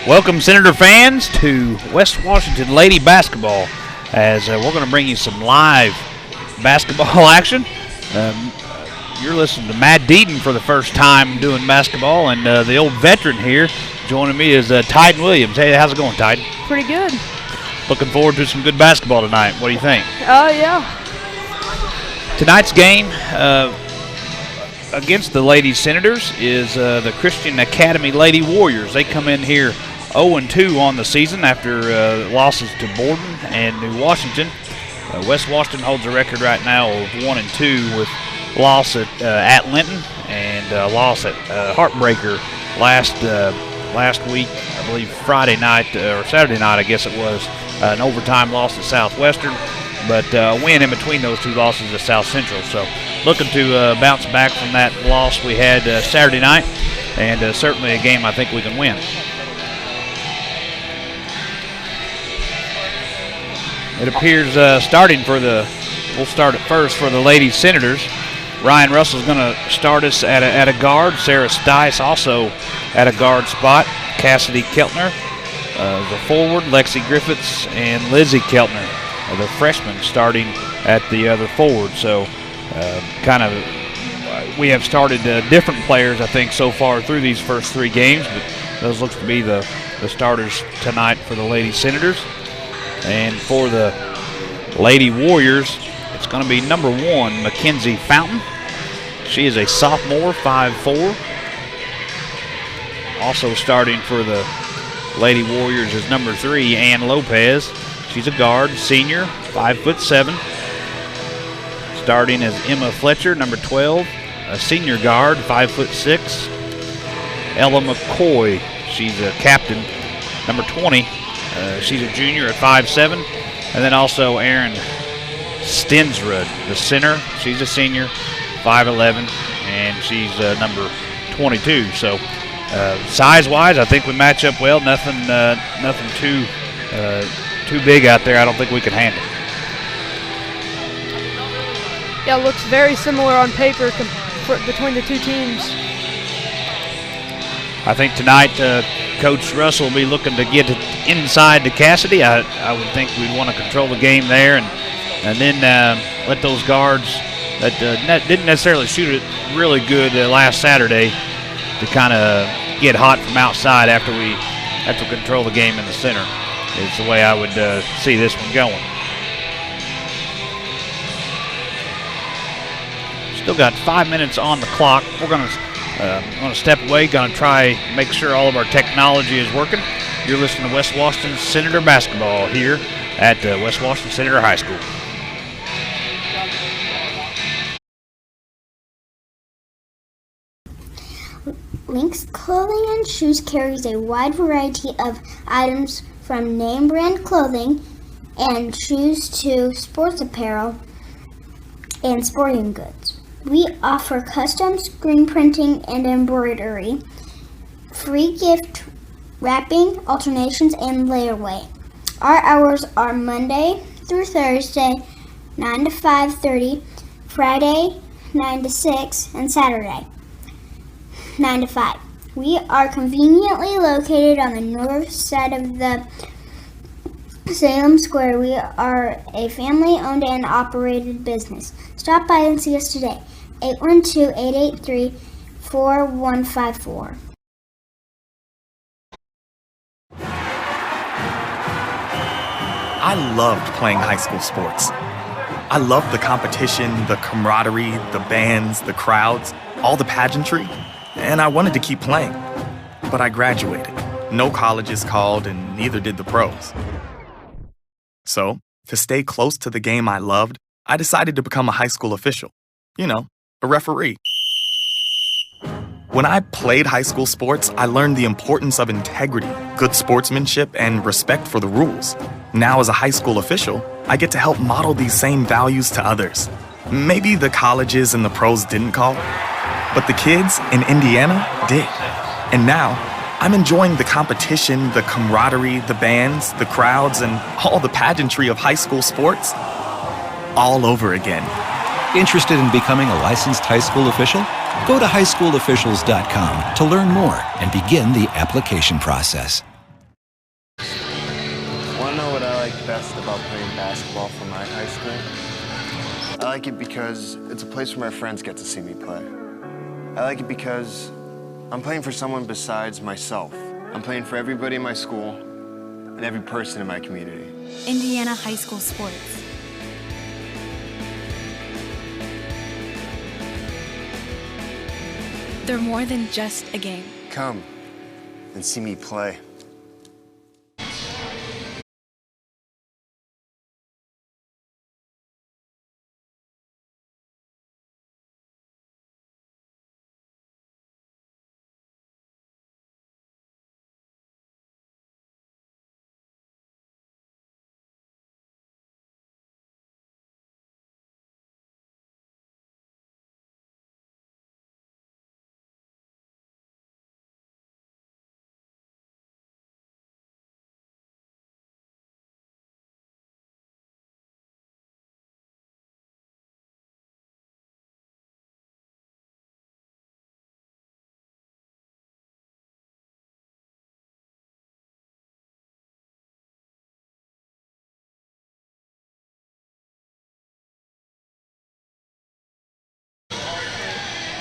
Welcome, Senator fans, to West Washington Lady Basketball, as we're going to bring you some live basketball action. You're listening to Matt Deaton for the first time doing basketball, and the old veteran here joining me is Tyden Williams. Hey, how's it going, Tyden? Pretty good. Looking forward to some good basketball tonight. What do you think? Yeah. Tonight's game against the Lady Senators is the Christian Academy Lady Warriors. They come in here 0-2 on the season after losses to Borden and New Washington. West Washington holds a record right now of 1-2 with loss at Linton and loss at Heartbreaker last week, I believe Friday night or Saturday night, I guess it was, an overtime loss at Southwestern, but a win in between those two losses at South Central. So looking to bounce back from that loss we had Saturday night, and certainly a game I think we can win. It appears we'll start at first for the Lady Senators. Ryan Russell's going to start us at a guard. Sarah Stice also at a guard spot. Cassidy Keltner, the forward. Lexi Griffiths and Lizzie Keltner, the freshman, starting at the other forward. So we have started different players, I think, so far through these first three games, but those looks to be the starters tonight for the Lady Senators. And for the Lady Warriors, it's going to be number 1, Mackenzie Fountain. She is a sophomore, 5'4". Also starting for the Lady Warriors is number 3, Ann Lopez. She's a guard, senior, 5'7". Starting as Emma Fletcher, number 12, a senior guard, 5'6". Ella McCoy, she's a captain, number 20. She's a junior at 5'7". And then also Erin Stensrud, the center. She's a senior, 5'11", and she's number 22. So size-wise, I think we match up well. Nothing too big out there. I don't think we can handle. Yeah, it looks very similar on paper between the two teams. I think tonight Coach Russell will be looking to get it inside to Cassidy. I would think we'd want to control the game there and then let those guards that didn't necessarily shoot it really good last Saturday to kind of get hot from outside after we control the game in the center is the way I would see this one going. Still got 5 minutes on the clock. We're going to step away, going to try make sure all of our technology is working. You're listening to West Washington Senator basketball here at West Washington Senator High School. Lynx Clothing and Shoes carries a wide variety of items from name brand clothing and shoes to sports apparel and sporting goods. We offer custom screen printing and embroidery, free gift wrapping, alternations, and layaway. Our hours are Monday through Thursday, 9 to 5:30, Friday, 9 to 6, and Saturday, 9 to 5. We are conveniently located on the north side of the Salem Square. We are a family-owned and operated business. Stop by and see us today. 812-883-4154. I loved playing high school sports. I loved the competition, the camaraderie, the bands, the crowds, all the pageantry, and I wanted to keep playing. But I graduated. No colleges called, and neither did the pros. So, to stay close to the game I loved, I decided to become a high school official. You know, a referee. When I played high school sports, I learned the importance of integrity, good sportsmanship, and respect for the rules. Now, as a high school official, I get to help model these same values to others. Maybe the colleges and the pros didn't call, but the kids in Indiana did. And now, I'm enjoying the competition, the camaraderie, the bands, the crowds, and all the pageantry of high school sports all over again. Interested in becoming a licensed high school official? Go to highschoolofficials.com to learn more and begin the application process. Want to know what I like best about playing basketball for my high school? I like it because it's a place where my friends get to see me play. I like it because I'm playing for someone besides myself. I'm playing for everybody in my school and every person in my community. Indiana high school sports. They're more than just a game. Come and see me play.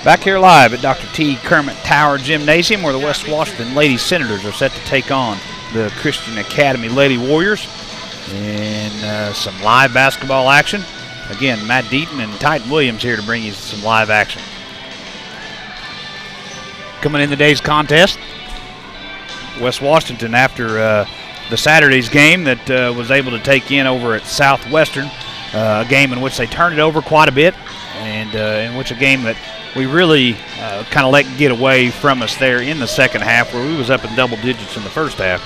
Back here live at Dr. T. Kermit Tower Gymnasium, where the West Washington Lady Senators are set to take on the Christian Academy Lady Warriors in some live basketball action. Again, Matt Deaton and Titan Williams here to bring you some live action. Coming in today's contest, West Washington, after the Saturday's game that was able to take in over at Southwestern, a game in which they turned it over quite a bit, and in which a game that we really kind of let get away from us there in the second half, where we was up in double digits in the first half.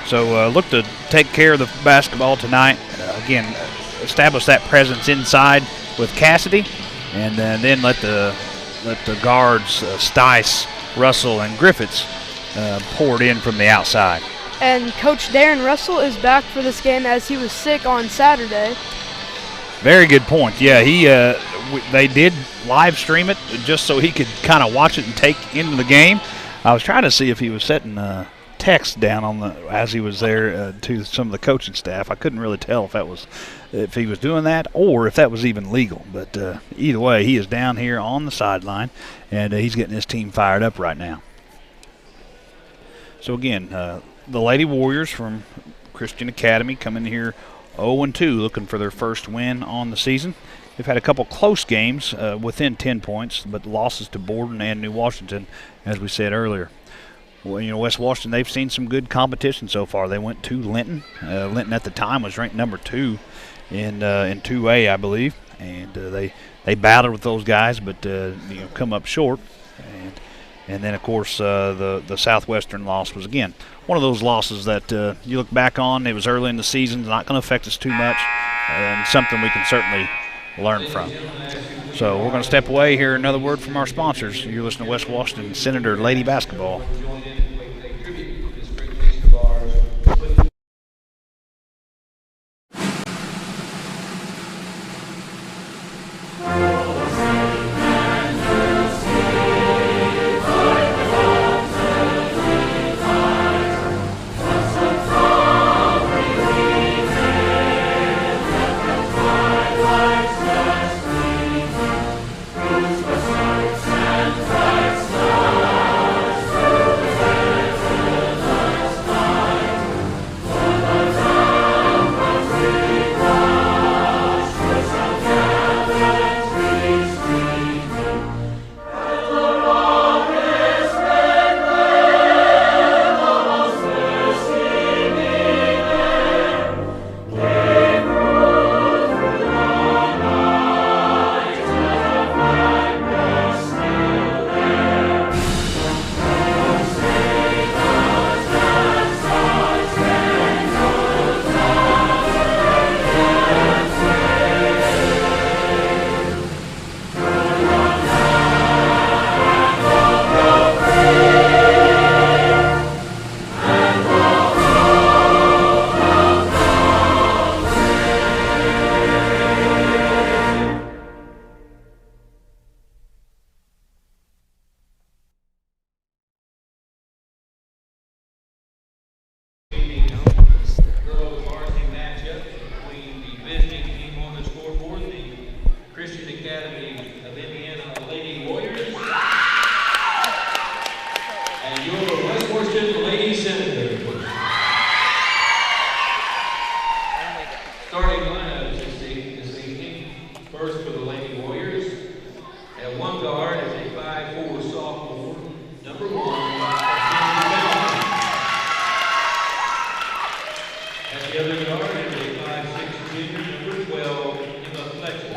So look to take care of the basketball tonight. Again, establish that presence inside with Cassidy, and then let the guards Stice, Russell, and Griffiths pour it in from the outside. And Coach Darren Russell is back for this game as he was sick on Saturday. Very good point. Yeah, they did live stream it just so he could kind of watch it and take into the game. I was trying to see if he was setting text down on as he was there to some of the coaching staff. I couldn't really tell if he was doing that or if that was even legal. But either way, he is down here on the sideline, and he's getting his team fired up right now. So again, the Lady Warriors from Christian Academy coming here 0-2, looking for their first win on the season. They've had a couple close games within 10 points, but losses to Borden and New Washington, as we said earlier. Well, West Washington, they've seen some good competition so far. They went to Linton. Linton at the time was ranked number 2 in 2A, I believe, and they battled with those guys, but come up short. And then, of course, the Southwestern loss was, again, one of those losses that you look back on. It was early in the season, not going to affect us too much, and something we can certainly learn from. So we're going to step away, hear another word from our sponsors. You're listening to West Washington Senator Lady Basketball. Starting lineups this evening. First for the Lady Warriors. At one guard is a 5'4" sophomore, number 1, At the other guard is a 5'6" junior, number 12, Emma Fletcher.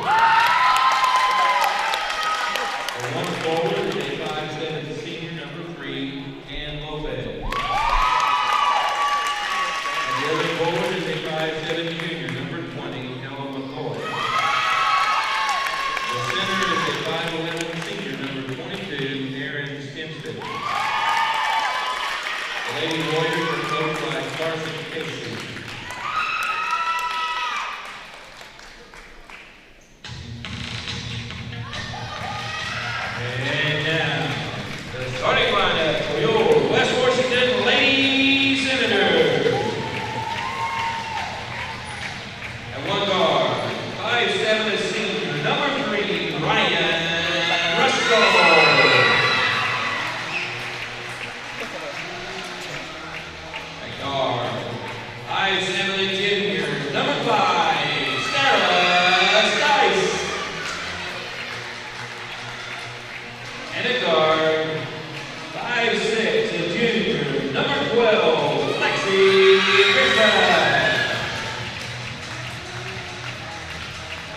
At one forward is a 5'7" senior, number 3, Ann Lopez. At the other forward is a 5'7" junior, number 20, Ellen McCoy. The center is a 5'11" senior, number 22, Aaron Stimson. The Lady Warriors are coached by Carson Casey. And now, the starting lineup for your West Washington Lady Senators. At one guard, 5'7" senior, number 3, Ryan Russell. At guard, 5'7" junior, number 5, Sarah Stice. And at guard, 5'6", junior, number 12, Lexi Griffith.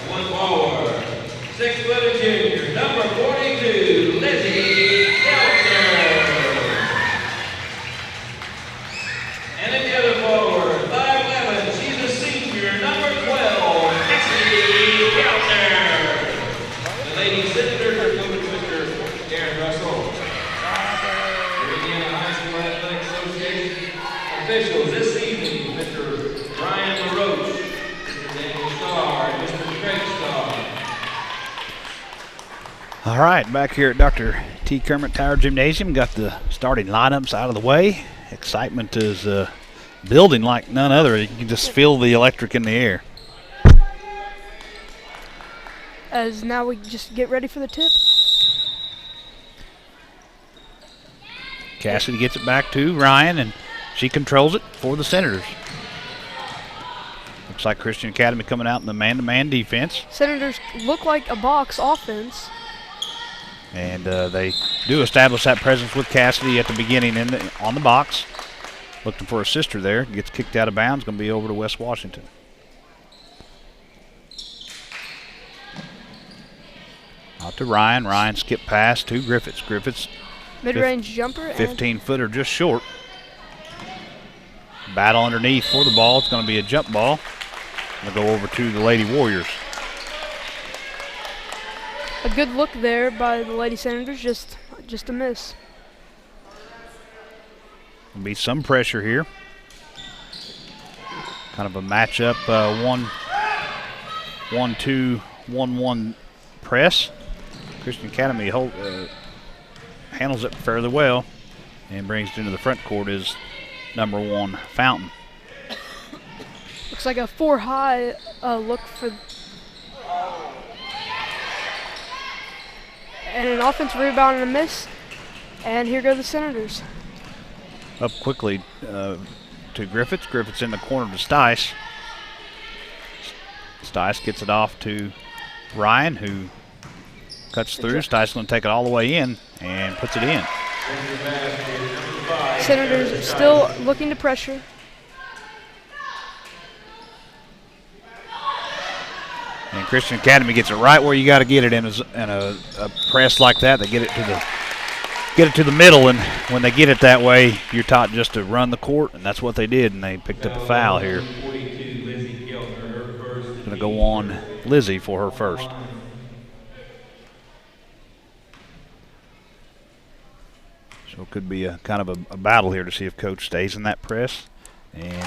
One forward, 6' junior, number 42, Lizzie Keltner. And at the other forward, 5'11", she's a senior, number 12, Lexi Keltner. The Lady Senators are coached Mr. Aaron Russell. The Indiana High School Athletic Association officials this evening, Mr. Brian LaRoche, Mr. Daniel Starr, and Mr. Craig Starr. All right, back here at Dr. T. Kermit Tower Gymnasium, got the starting lineups out of the way. Excitement is building like none other. You can just feel the electric in the air. As now we just get ready for the tip. Cassidy gets it back to Ryan, and she controls it for the Senators. Looks like Christian Academy coming out in the man-to-man defense. Senators look like a box offense. And they do establish that presence with Cassidy at the beginning on the box. Looking for a sister there. Gets kicked out of bounds. Going to be over to West Washington. Out to Ryan. Ryan skip pass to Griffiths. Griffiths Mid-range jumper. 15-footer just short. Battle underneath for the ball. It's going to be a jump ball. Going to go over to the Lady Warriors. A good look there by the Lady Senators, just a miss. There'll be some pressure here. Kind of a matchup, 1-2, 1-1 press. Christian Academy handles it fairly well and brings it into the front court is number 1, Fountain. Looks like a 4-high look for... And an offensive rebound and a miss. And here go the Senators. Up quickly to Griffiths. Griffiths in the corner to Stice. Stice gets it off to Ryan, who cuts through. Stice going to take it all the way in and puts it in. Senators still looking to pressure. And Christian Academy gets it right where you got to get it in a press like that. They get it to the middle, and when they get it that way, you're taught just to run the court, and that's what they did, and they picked up a foul here. Going to go on Lizzie for her first. So it could be a kind of a battle here to see if Coach stays in that press and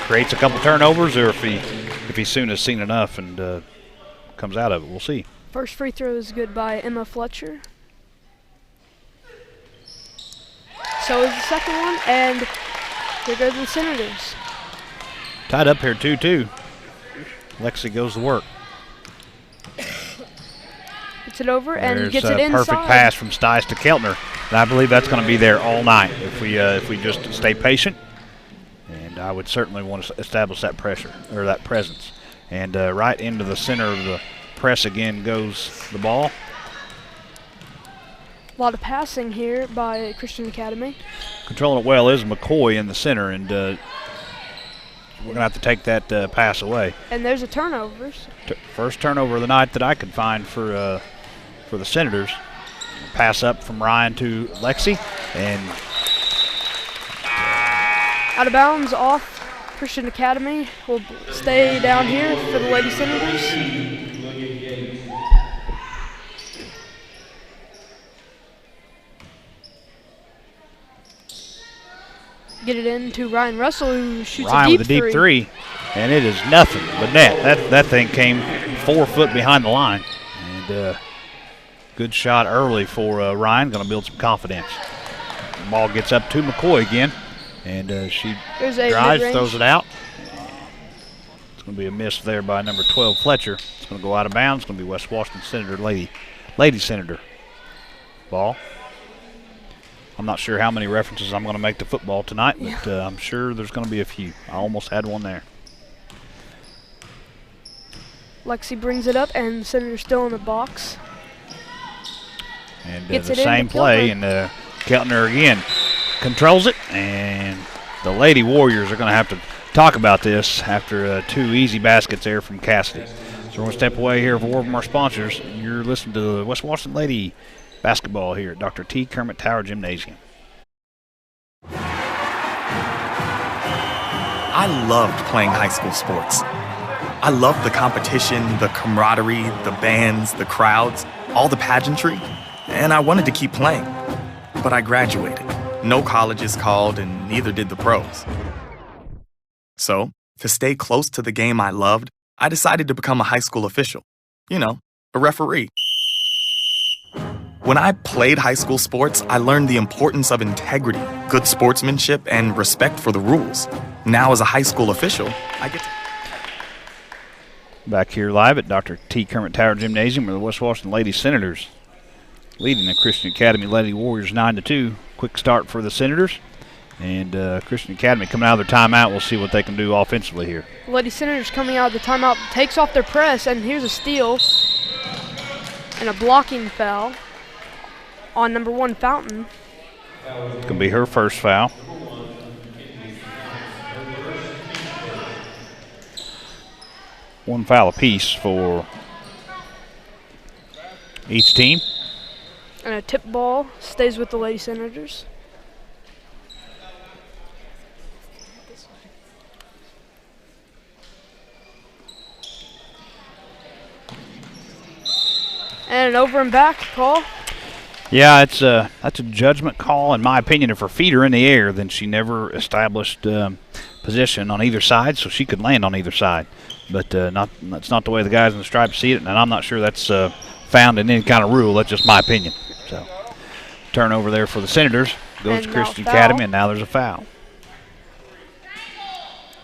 creates a couple turnovers, or if he soon has seen enough and comes out of it. We'll see. First free throw is good by Emma Fletcher. So is the second one, and here go the Senators. Tied up here 2-2. Lexi goes to work. Gets it over and gets There's it a inside. perfect pass from Stice to Keltner. And I believe that's going to be there all night if we just stay patient. And I would certainly want to establish that pressure or that presence. And right into the center of the press again goes the ball. A lot of passing here by Christian Academy. Controlling it well is McCoy in the center, and we're going to have to take that pass away. And there's a turnover. First turnover of the night that I could find for the Senators. Pass up from Ryan to Lexi, and out of bounds off Christian Academy. Will stay down here for the Lady Senators. Get it in to Ryan Russell, who shoots Ryan a deep with a deep three, and it is nothing but net. That thing came 4 foot behind the line, and good shot early for Ryan. Going to build some confidence. The ball gets up to McCoy again, and she drives, throws it out. It's going to be a miss there by number 12 Fletcher. It's going to go out of bounds. It's going to be West Washington Senator Lady Senator ball. I'm not sure how many references I'm going to make to football tonight, but I'm sure there's going to be a few. I almost had one there. Lexi brings it up, and Senator's still in the box. And the same play, and Keltner again controls it, and the Lady Warriors are going to have to talk about this after 2 easy baskets there from Cassidy. So we're going to step away here for a word from our sponsors. You're listening to the West Washington Lady basketball here at Dr. T. Kermit Tower Gymnasium. I loved playing high school sports. I loved the competition, the camaraderie, the bands, the crowds, all the pageantry, and I wanted to keep playing. But I graduated. No colleges called, and neither did the pros. So, to stay close to the game I loved, I decided to become a high school official. You know, a referee. When I played high school sports, I learned the importance of integrity, good sportsmanship, and respect for the rules. Now, as a high school official, I get to... Back here live at Dr. T. Kermit Tower Gymnasium, where the West Washington Lady Senators leading the Christian Academy Lady Warriors 9-2. Quick start for the Senators. And Christian Academy coming out of their timeout. We'll see what they can do offensively here. Lady Senators coming out of the timeout, takes off their press, and here's a steal and a blocking foul on number 1 Fountain. It's going to be her first foul. One foul apiece for each team. And a tip ball stays with the Lady Senators. And an over and back call. Yeah, that's a judgment call, in my opinion. If her feet are in the air, then she never established position on either side, so she could land on either side. But that's not the way the guys in the stripes see it, and I'm not sure that's found in any kind of rule. That's just my opinion. So, turnover there for the Senators. Goes to Christian Academy, and now there's a foul.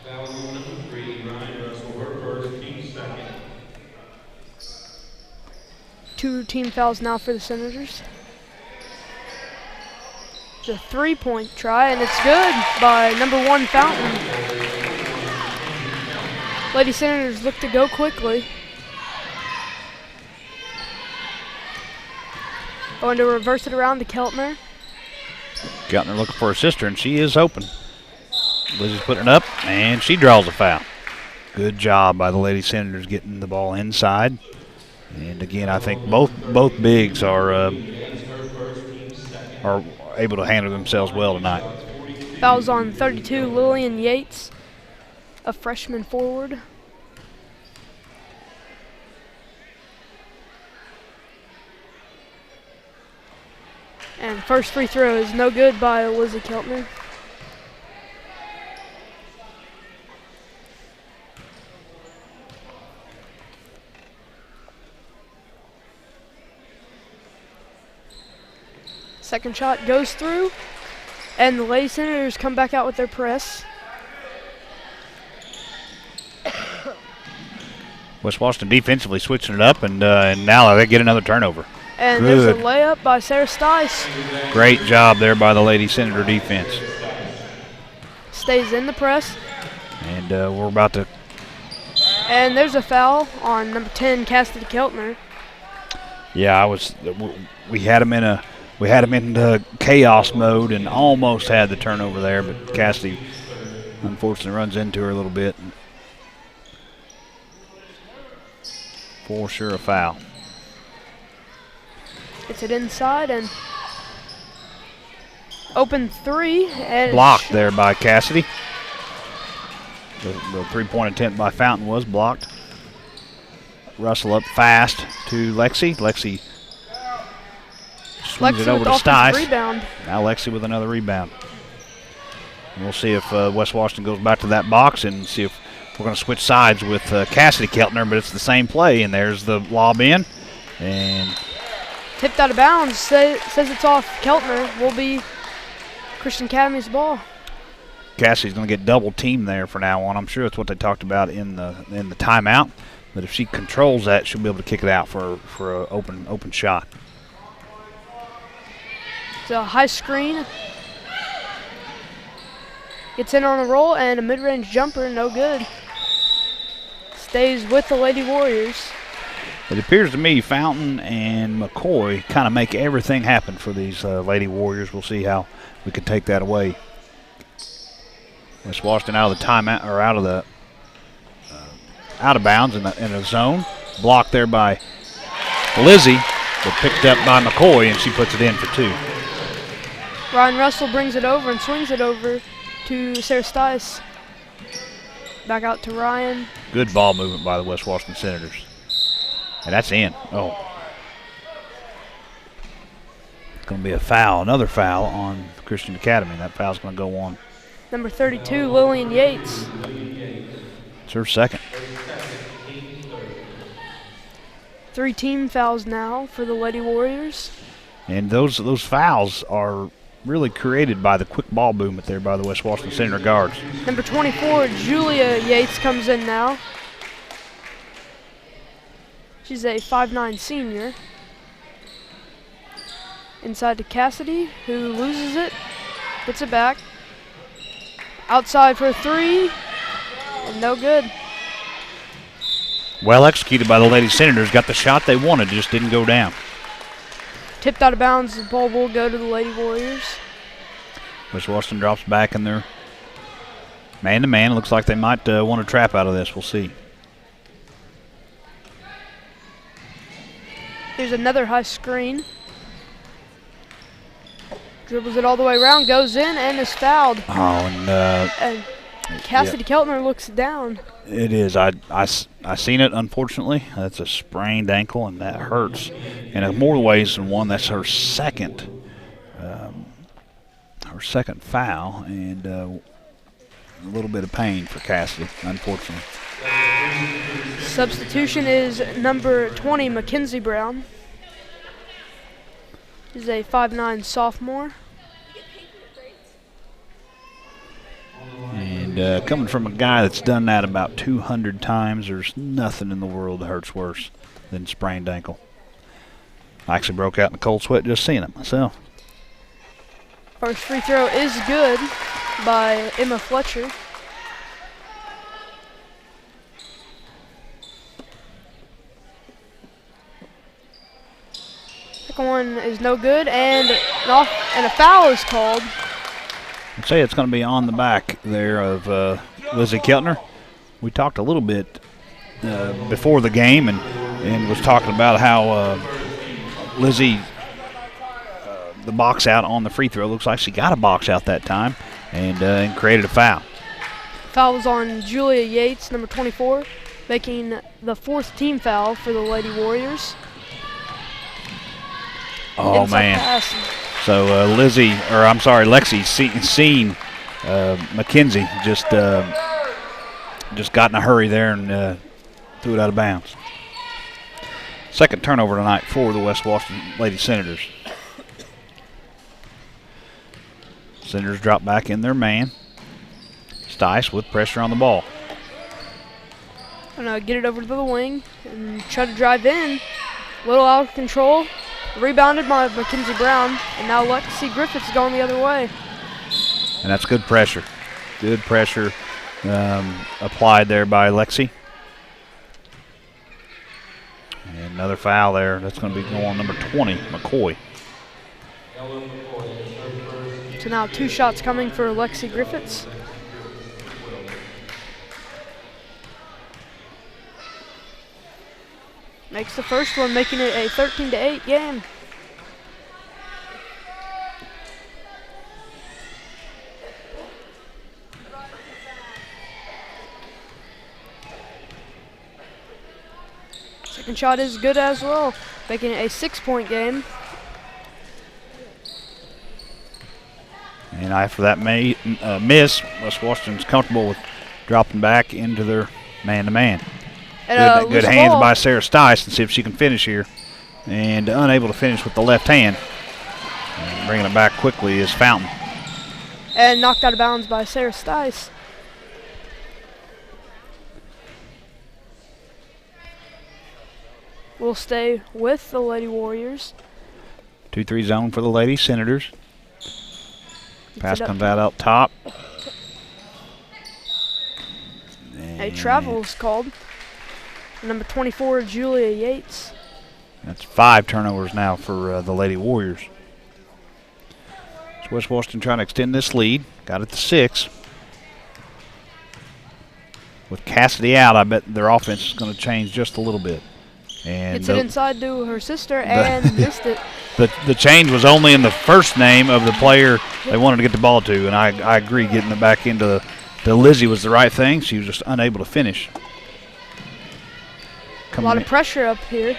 Foul number 3, Ryan Russell, her first, team second. 2 team fouls now for the Senators. It's a 3-point try, and it's good by number 1 Fountain. Lady Senators look to go quickly. Going to reverse it around to Keltner. Keltner looking for her sister, and she is open. Lizzie's putting it up, and she draws a foul. Good job by the Lady Senators getting the ball inside. And again, I think both bigs are able to handle themselves well tonight. Fouls on 32, Lillian Yates, a freshman forward. And first free throw is no good by Lizzie Keltner. Second shot goes through, and the Lady Senators come back out with their press. West Washington defensively switching it up, and now they get another turnover. And Good. there's a layup by Sarah Stice. Great job there by the Lady Senator defense. Stays in the press, And we're about to. And there's a foul on number 10, Cassidy Keltner. Yeah, we had him in the chaos mode and almost had the turnover there, but Cassidy unfortunately runs into her a little bit. For sure a foul. Gets it inside and open three. And blocked there by Cassidy. The three-point attempt by Fountain was blocked. Russell up fast to Lexi. Lexi swings it over to Stice. Rebound. Now Lexi with another rebound. And we'll see if West Washington goes back to that box and see if we're going to switch sides with Cassidy Keltner, but it's the same play. And there's the lob in. And tipped out of bounds. Says it's off Keltner. Will be Christian Academy's ball. Cassidy's going to get double teamed there for now on. I'm sure that's what they talked about in the timeout. But if she controls that, she'll be able to kick it out for an open shot. It's a high screen. Gets in on a roll and a mid-range jumper, no good. Stays with the Lady Warriors. It appears to me Fountain and McCoy kind of make everything happen for these Lady Warriors. We'll see how we can take that away. West Washington out of the timeout, or out of bounds in the zone. Blocked there by Lizzie, but picked up by McCoy, and she puts it in for two. Ryan Russell brings it over and swings it over to Sarah Stice. Back out to Ryan. Good ball movement by the West Washington Senators. And that's in. Oh. It's going to be a foul, another foul on Christian Academy. That foul's going to go on number 32, Lillian Yates. It's her second. 3 team fouls now for the Lady Warriors. And those fouls are really created by the quick ball movement there by the West Washington Senator guards. Number 24, Julia Yates, comes in now. She's a 5'9" senior. Inside to Cassidy, who loses it. Gets it back. Outside for 3. And no good. Well executed by the Lady Senators. Got the shot they wanted, just didn't go down. Tipped out of bounds. The ball will go to the Lady Warriors. West Washington drops back in their man-to-man. Looks like they might want a trap out of this. We'll see. Here's another high screen. Dribbles it all the way around, goes in, and is fouled. Oh, and Cassidy Keltner looks down. It is. I seen it, unfortunately. That's a sprained ankle, and that hurts. And in more ways than one, that's her second foul, and a little bit of pain for Cassidy, unfortunately. Substitution is number 20, Mackenzie Brown. She's a 5'9" sophomore. And coming from a guy that's done that about 200 times, there's nothing in the world that hurts worse than sprained ankle. I actually broke out in a cold sweat just seeing it myself. First free throw is good by Emma Fletcher. Second one is no good, and a foul is called. I'd say it's going to be on the back there of Lizzie Keltner. We talked a little bit before the game and was talking about how Lizzie, the box out on the free throw, looks like she got a box out that time and created a foul. Foul was on Julia Yates, number 24, making the 4th team foul for the Lady Warriors. Oh, inside man. Pass. So Lexi seen Mackenzie just got in a hurry there and threw it out of bounds. Second turnover tonight for the West Washington Lady Senators. Senators drop back in their man. Stice with pressure on the ball. Gonna get it over to the wing and try to drive in. Little out of control. Rebounded by Mackenzie Brown, and now Lexi Griffith's going the other way. And that's good pressure. Good pressure applied there by Lexi. And another foul there. That's going to be going number 20, McCoy. So now 2 shots coming for Lexi Griffiths. Makes the first one, making it a 13-8 game. Second shot is good as well, making it a 6-point game. And after that miss, West Washington's comfortable with dropping back into their man-to-man. Good hands by Sarah Stice, and see if she can finish here. And unable to finish with the left hand. And bringing it back quickly is Fountain. And knocked out of bounds by Sarah Stice. We'll stay with the Lady Warriors. 2-3 zone for the Lady Senators. Pass comes out top. A travel is called. Number 24, Julia Yates. That's 5 turnovers now for the Lady Warriors. So West Washington trying to extend this lead. Got it to 6. With Cassidy out, I bet their offense is going to change just a little bit. And gets it inside to her sister and missed it. The change was only in the first name of the player they wanted to get the ball to, and I agree, getting it back into the Lizzie was the right thing. She was just unable to finish. A lot of pressure up here.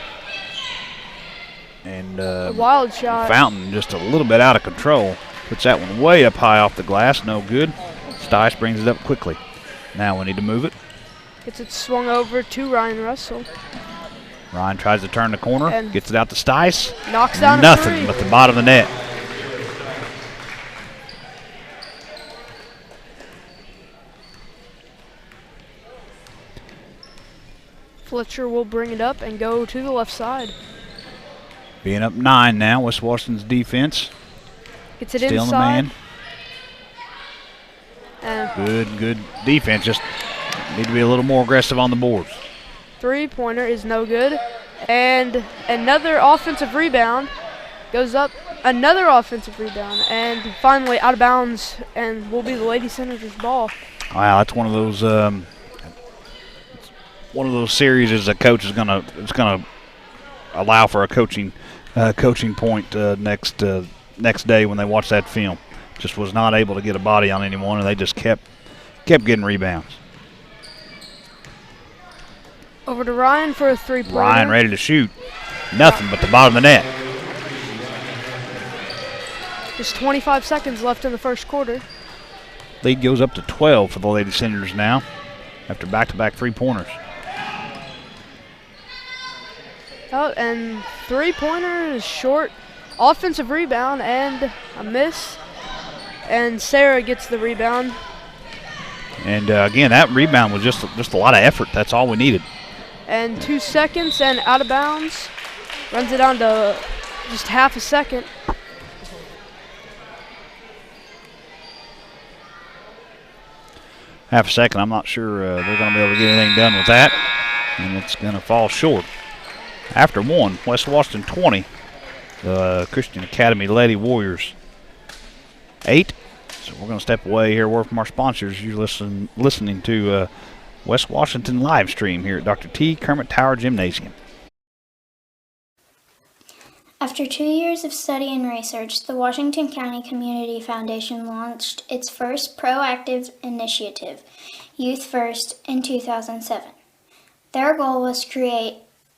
And a wild shot. Fountain just a little bit out of control. Puts that one way up high off the glass. No good. Stice brings it up quickly. Now we need to move it. Gets it swung over to Ryan Russell. Ryan tries to turn the corner. And gets it out to Stice. Knocks down nothing but the bottom of the net. Fletcher will bring it up and go to the left side. Being up 9 now, West Washington's defense. Gets it still inside. Good defense. Just need to be a little more aggressive on the boards. 3-pointer is no good. And another offensive rebound. Goes up, another offensive rebound. And finally out of bounds and will be the Lady Senators' ball. Wow, that's one of those series is a coach is gonna allow for a coaching point next day when they watch that film. Just was not able to get a body on anyone, and they just kept getting rebounds. Over to Ryan for a 3-pointer. Ryan ready to shoot. Nothing but the bottom of the net. Just 25 seconds left in the first quarter. Lead goes up to 12 for the Lady Senators now after back-to-back 3-pointers. Oh, and 3-pointer is short. Offensive rebound and a miss. And Sarah gets the rebound. And again, that rebound was just a lot of effort. That's all we needed. And 2 seconds and out of bounds. Runs it down to just half a second. Half a second. I'm not sure they're going to be able to get anything done with that. And it's going to fall short. After 1, West Washington 20. The Christian Academy Lady Warriors 8. So we're going to step away here, word from our sponsors. You're listening to West Washington live stream here at Dr. T. Kermit Tower Gymnasium. After 2 years of study and research, the Washington County Community Foundation launched its first proactive initiative, Youth First, in 2007. Their goal was to create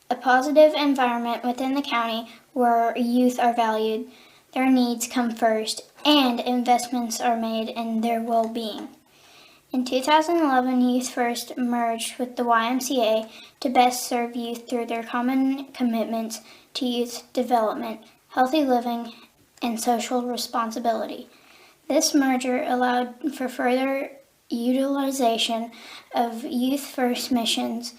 a positive environment within the county where youth are valued, their needs come first, and investments are made in their well-being. In 2011, Youth First merged with the YMCA to best serve youth through their common commitments to youth development, healthy living, and social responsibility. This merger allowed for further utilization of Youth First missions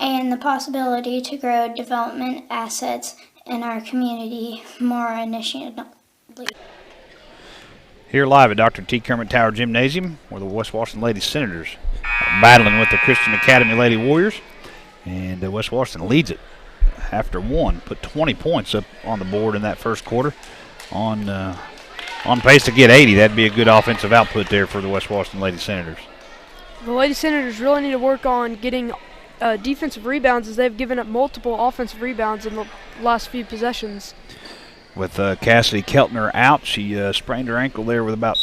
and the possibility to grow development assets in our community more initially. Here live at Dr. T. Kermit Tower Gymnasium, where the West Washington Lady Senators are battling with the Christian Academy Lady Warriors. And West Washington leads it after one. Put 20 points up on the board in that first quarter. On pace to get 80. That'd be a good offensive output there for the West Washington Lady Senators. The Lady Senators really need to work on getting defensive rebounds, as they've given up multiple offensive rebounds in the last few possessions. With Cassidy Keltner out, she sprained her ankle there with about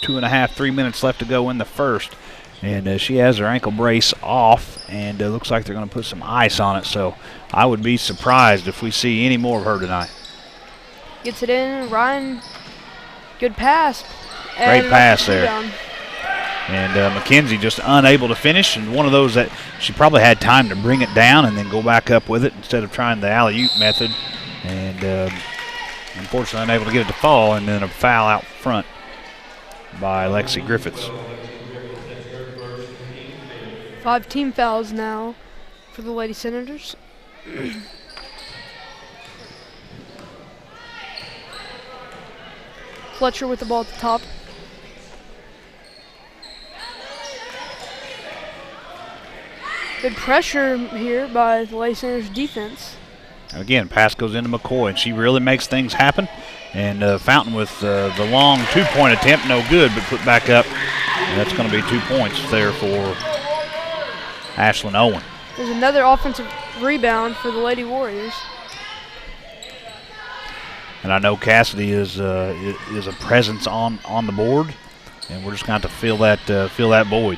2.5, 3 minutes left to go in the first. And she has her ankle brace off, and it looks like they're going to put some ice on it. So I would be surprised if we see any more of her tonight. Gets it in. Ryan, good pass. Great pass there. Rebound. And McKenzie just unable to finish, and one of those that she probably had time to bring it down and then go back up with it instead of trying the alley-oop method. And unfortunately unable to get it to fall, and then a foul out front by Lexi Griffiths. 5 team fouls now for the Lady Senators. Fletcher with the ball at the top. Good pressure here by the Lady Senators defense. Again, pass goes into McCoy, and she really makes things happen. And Fountain with the long two-point attempt, no good, but put back up. And that's going to be 2 points there for Ashlyn Owen. There's another offensive rebound for the Lady Warriors. And I know Cassidy is a presence on the board, and we're just going to have to fill that void.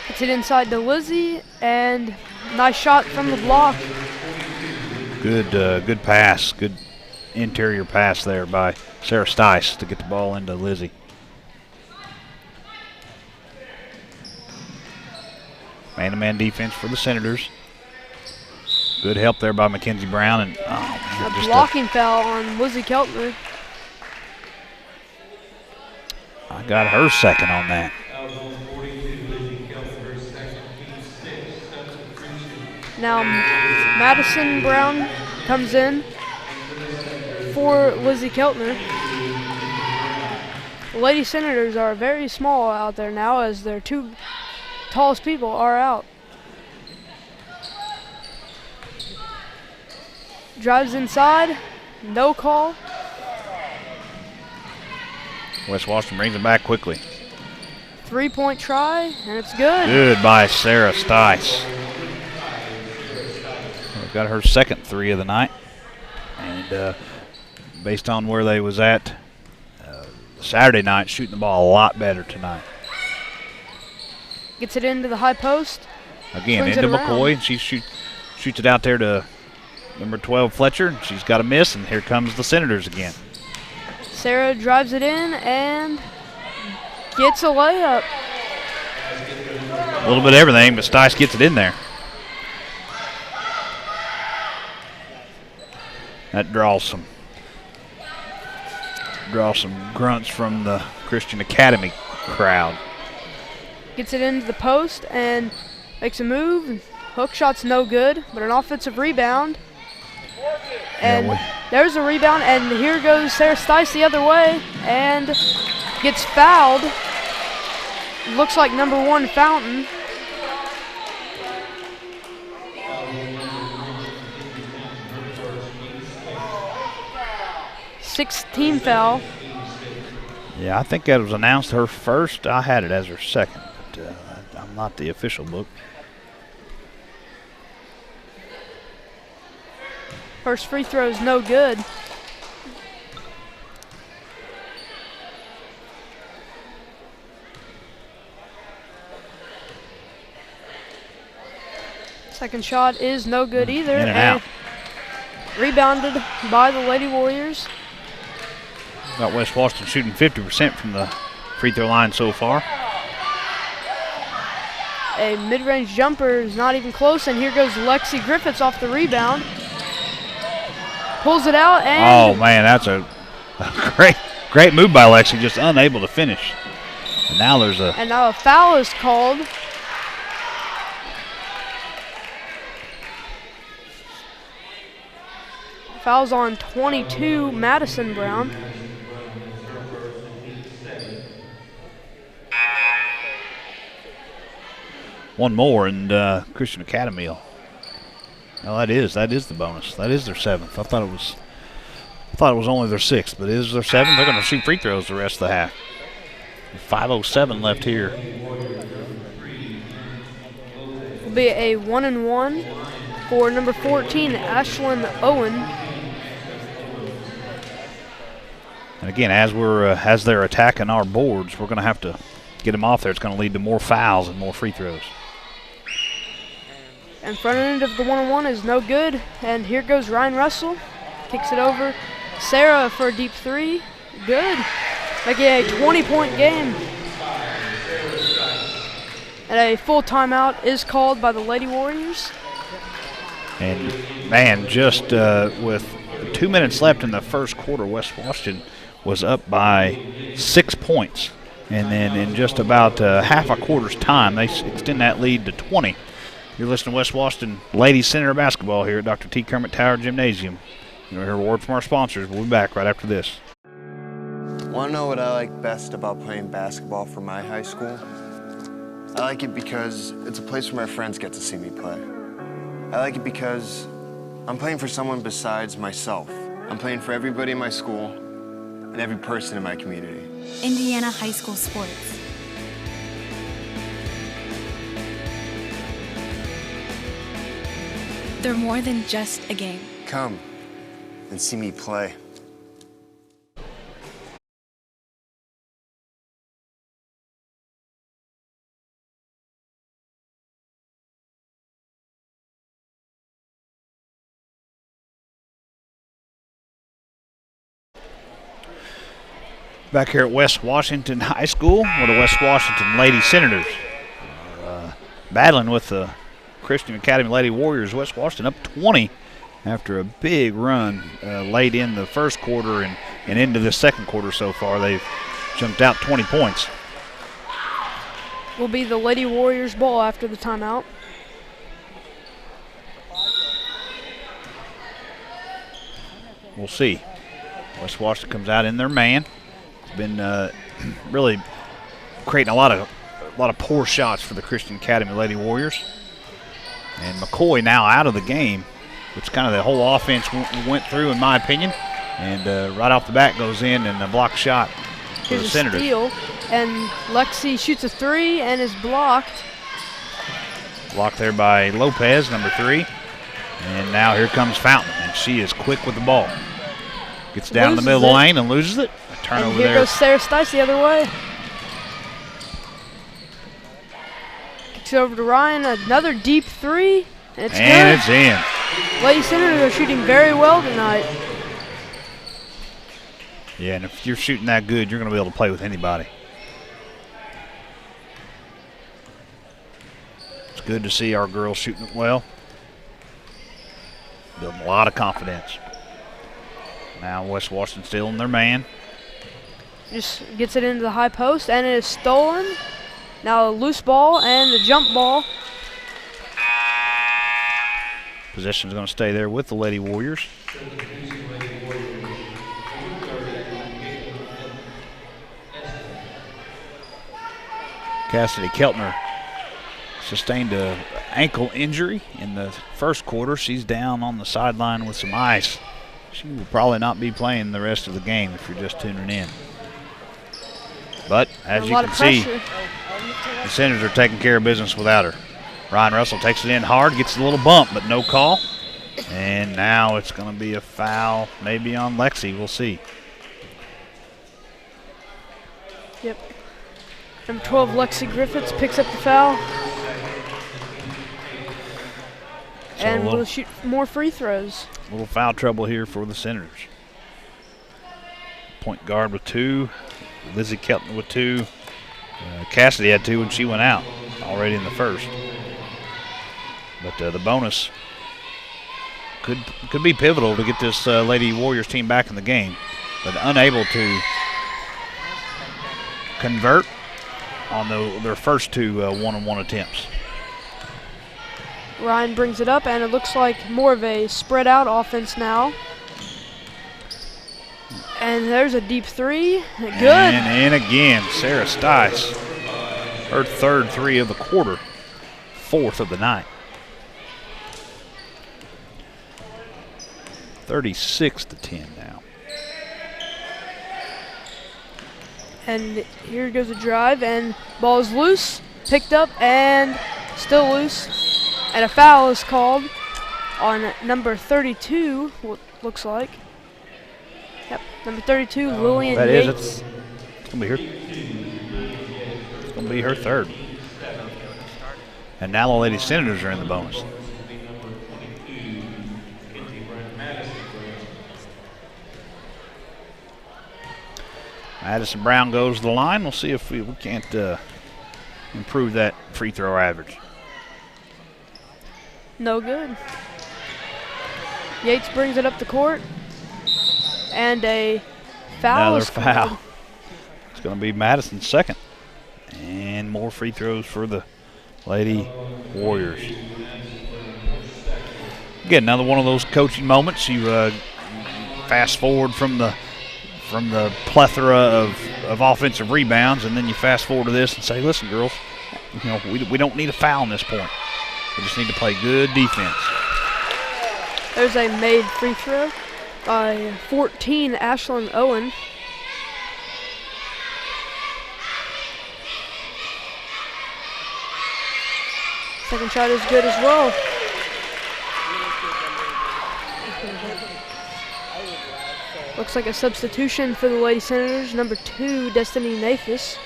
Gets it inside to Lizzie, and nice shot from the block. Good pass, good interior pass there by Sarah Stice to get the ball into Lizzie. Man-to-man defense for the Senators. Good help there by Mackenzie Brown, and a blocking foul on Lizzie Keltner. I got her second on that. Now Madison Brown comes in for Lizzie Keltner. The Lady Senators are very small out there now, as their 2 tallest people are out. Drives inside, no call. West Washington brings it back quickly. 3-point try, and it's good. Good by Sarah Stice. Got her second 3 of the night. And based on where they was at Saturday night, shooting the ball a lot better tonight. Gets it into the high post. Again, into McCoy. She shoots it out there to number 12, Fletcher. She's got a miss, and here comes the Senators again. Sarah drives it in and gets a layup. A little bit of everything, but Stice gets it in there. That draws some grunts from the Christian Academy crowd. Gets it into the post and makes a move. Hook shot's no good, but an offensive rebound. And there's a rebound, and here goes Sarah Stice the other way and gets fouled. Looks like number 1, Fountain. Sixth team foul. Yeah, I think that was announced her first. I had it as her second, but I'm not the official book. First free throw is no good. Second shot is no good either. In and out. Rebounded by the Lady Warriors. Got West Washington shooting 50% from the free throw line so far. A mid-range jumper is not even close, and here goes Lexi Griffiths off the rebound. Pulls it out, and oh man, that's a great move by Lexi, just unable to finish. And now a foul is called. Foul's on 22, Madison Brown. one more, and Christian Academy. Well, that is the bonus. That is their 7th. I thought it was only their 6th, but it is their 7th. They're going to shoot free throws the rest of the half. 5:07 left here. Will be a 1-and-1 for number 14, Ashlyn Owen. And again, as they're attacking our boards, we're going to have to get them off there. It's going to lead to more fouls and more free throws. And front end of the 1-on-1 is no good. And here goes Ryan Russell. Kicks it over. Sarah for a deep 3. Good. Making a 20-point game. And a full timeout is called by the Lady Warriors. And, man, just with 2 minutes left in the first quarter, West Washington was up by 6 points. And then in just about half a quarter's time, they extend that lead to 20. You're listening to West Washington Ladies Center Basketball here at Dr. T. Kermit Tower Gymnasium. You're going to hear a word from our sponsors. We'll be back right after this. Want to know what I like best about playing basketball for my high school? I like it because it's a place where my friends get to see me play. I like it because I'm playing for someone besides myself. I'm playing for everybody in my school and every person in my community. Indiana high school sports. They're more than just a game. Come and see me play. Back here at West Washington High School, where the West Washington Lady Senators are battling with the Christian Academy Lady Warriors. West Washington up 20 after a big run late in the first quarter and into the second quarter so far. They've jumped out 20 points. Will be the Lady Warriors ball after the timeout. We'll see. West Washington comes out in their man. Been really creating a lot of poor shots for the Christian Academy Lady Warriors. And McCoy now out of the game, which kind of the whole offense went through, in my opinion. And right off the bat goes in and a block shot for the Senators. Steal, and Lexi shoots a 3 and is blocked. Blocked there by Lopez, number 3. And now here comes Fountain, and she is quick with the ball. Gets down in the middle of the lane and loses it. A turnover and here there. goes Sarah Stice the other way. Kicks it over to Ryan, another deep 3. And it's good. It's in. Lady Senators are shooting very well tonight. Yeah, and if you're shooting that good, you're going to be able to play with anybody. It's good to see our girls shooting it well. Building a lot of confidence. Now West Washington still in their man. Just gets it into the high post, and it is stolen. Now a loose ball and the jump ball. Possession's going to stay there with the Lady Warriors. Cassidy Keltner sustained an ankle injury in the first quarter. She's down on the sideline with some ice. She will probably not be playing the rest of the game if you're just tuning in. But as you can see, the Senators are taking care of business without her. Ryan Russell takes it in hard, gets a little bump, but no call. And now it's going to be a foul, maybe on Lexi. We'll see. Yep. Number 12, Lexi Griffiths picks up the foul. And we'll shoot more free throws. A little foul trouble here for the Senators. Point guard with 2. Lizzie Keltner with 2. Cassidy had 2 when she went out already in the first. But the bonus could be pivotal to get this Lady Warriors team back in the game. But unable to convert on their first 2 one-on-one attempts. Ryan brings it up, and it looks like more of a spread-out offense now. And there's a deep 3. Good. And again, Sarah Stice, her third 3 of the quarter. 4th of the night. 36-10 now. And here goes a drive, and ball is loose, picked up, and still loose. And a foul is called on number 32, what looks like. Yep, number 32, Lillian That Yates. is, it's going to be her. It's going to be her 3rd. And now the Lady Senators are in the bonus. Madison Brown goes to the line. We'll see if we can't improve that free throw average. No good. Yates brings it up the court. And a foul. Another is called. foul. It's going to be Madison's 2nd. And more free throws for the Lady Warriors. Again, another one of those coaching moments. You fast forward from the plethora of offensive rebounds, and then you fast forward to this and say, listen, girls, we don't need a foul in this point. We just need to play good defense. There's a made free throw by 14, Ashlyn Owen. Second shot is good as well. Looks like a substitution for the Lady Senators. Number 2, Destiny Nathis.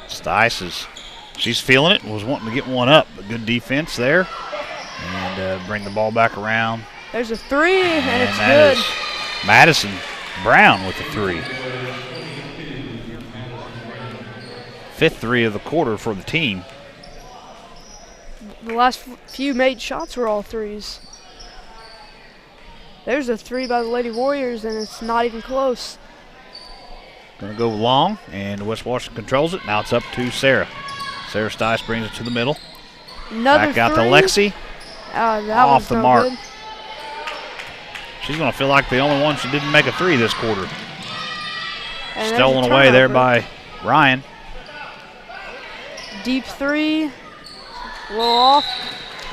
Stice she's feeling it, was wanting to get one up, but good defense there. And bring the ball back around. There's a 3, and it's that good. is Madison Brown with the 3. 5th 3 of the quarter for the team. The last few made shots were all 3s. There's a 3 by the Lady Warriors, and it's not even close. Going to go long, and West Washington controls it. Now it's up to Sarah. Sarah Stice brings it to the middle. Another Back out 3. to Lexi. That Off was the no mark. good. She's going to feel like the only one who didn't make a 3 this quarter. And there's a Stolen away there turnover. by Ryan. Deep 3. A little off.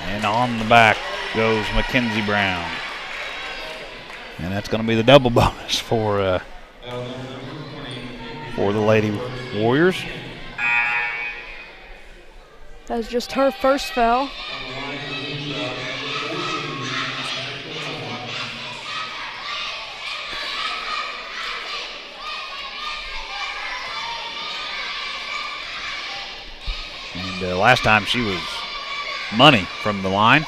And on the back goes Mackenzie Brown. And that's going to be the double bonus for the Lady Warriors. That's just her first foul. And last time she was money from the line.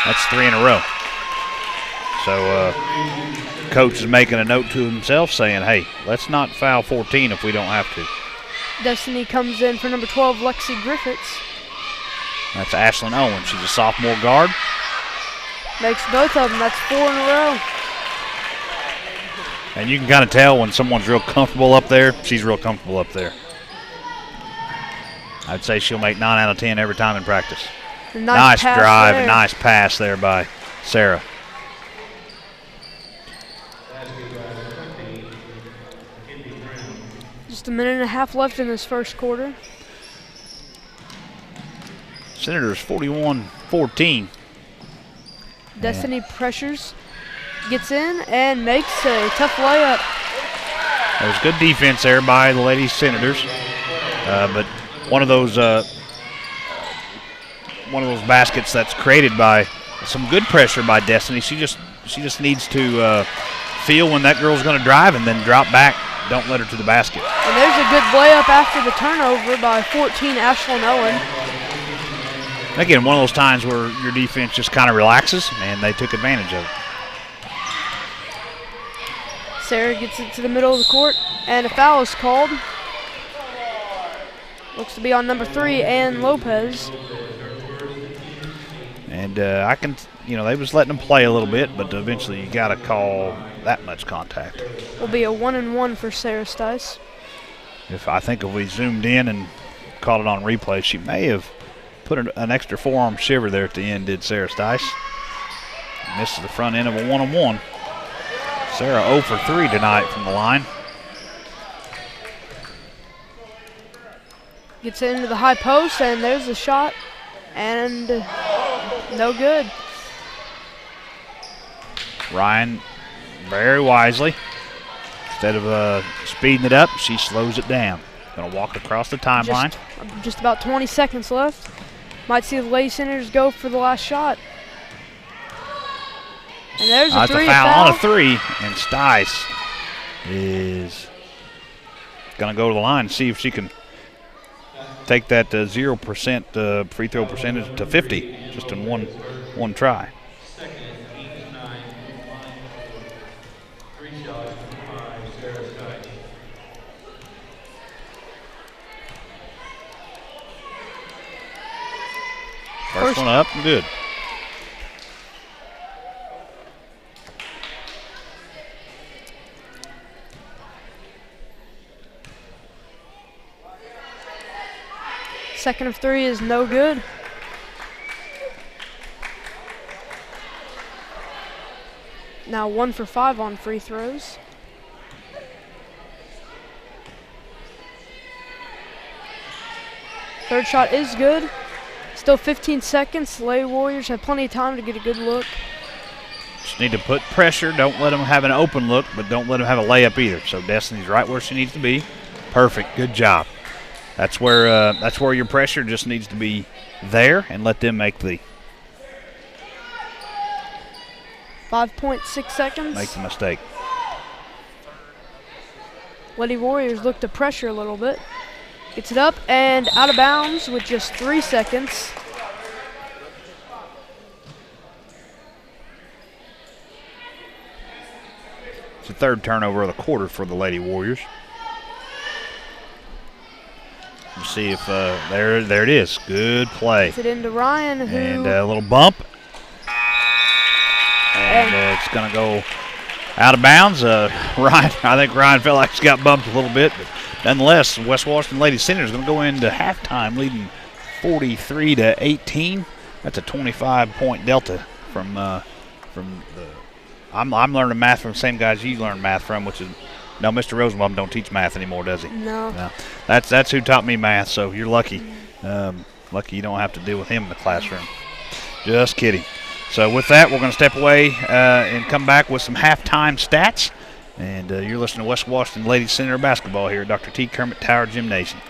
That's 3 in a row. So coach is making a note to himself saying, hey, let's not foul 14 if we don't have to. Destiny comes in for number 12, Lexi Griffiths. That's Ashlyn Owen. She's a sophomore guard. Makes both of them. That's 4 in a row. And you can kind of tell when someone's real comfortable up there, she's real comfortable up there. I'd say she'll make 9 out of 10 every time in practice. Nice drive and nice pass there by Sarah. Just a minute and a half left in this first quarter. Senators 41-14. Destiny pressures, gets in, and makes a tough layup. There's good defense there by the Lady Senators, but one of those baskets that's created by some good pressure by Destiny. She just needs to feel when that girl's going to drive and then drop back. Don't let her to the basket. And there's a good layup after the turnover by 14, Ashlyn Owen. Again, one of those times where your defense just kind of relaxes, and they took advantage of it. Sarah gets it to the middle of the court, and a foul is called. Looks to be on number 3, Ann Lopez. And they was letting them play a little bit, but eventually you got to call that much contact. Will be a 1-and-1 for Sarah Stice. If we zoomed in and caught it on replay, she may have put an extra forearm shiver there at the end, did Sarah Stice. Misses the front end of a 1-on-1. Sarah 0 for 3 tonight from the line. Gets it into the high post, and there's the shot, and no good. Ryan, very wisely, instead of speeding it up, she slows it down. Going to walk across the timeline. Just about 20 seconds left. Might see the Lady Senators go for the last shot. And there's a three. Foul on a three, and Stice is going to go to the line and see if she can take that 0% free throw percentage to 50 just in one try. First one up and good. Second of three is no good. Now 1 for 5 on free throws. Third shot is good. Still 15 seconds. The Lady Warriors have plenty of time to get a good look. Just need to put pressure. Don't let them have an open look, but don't let them have a layup either. So Destiny's right where she needs to be. Perfect. Good job. That's where your pressure just needs to be there, and let them make the 5.6 seconds. Make the mistake. Lady Warriors look to pressure a little bit. Gets it up and out of bounds with just 3 seconds. It's the third turnover of the quarter for the Lady Warriors. Let's see if there it is. Good play. Gets it into Ryan, who and a little bump, and it's going to go out of bounds. Ryan, I think Ryan felt like he got bumped a little bit, but nonetheless, West Washington Lady Senators going to go into halftime leading 43-18. That's a 25-point delta from the. I'm learning math from the same guys you learn math from, which is. No, Mr. Rosenbaum don't teach math anymore, does he? No. That's who taught me math, so you're lucky. Lucky you don't have to deal with him in the classroom. Just kidding. So with that, we're going to step away and come back with some halftime stats. And you're listening to West Washington Ladies Senator basketball here at Dr. T. Kermit Tower Gymnasium.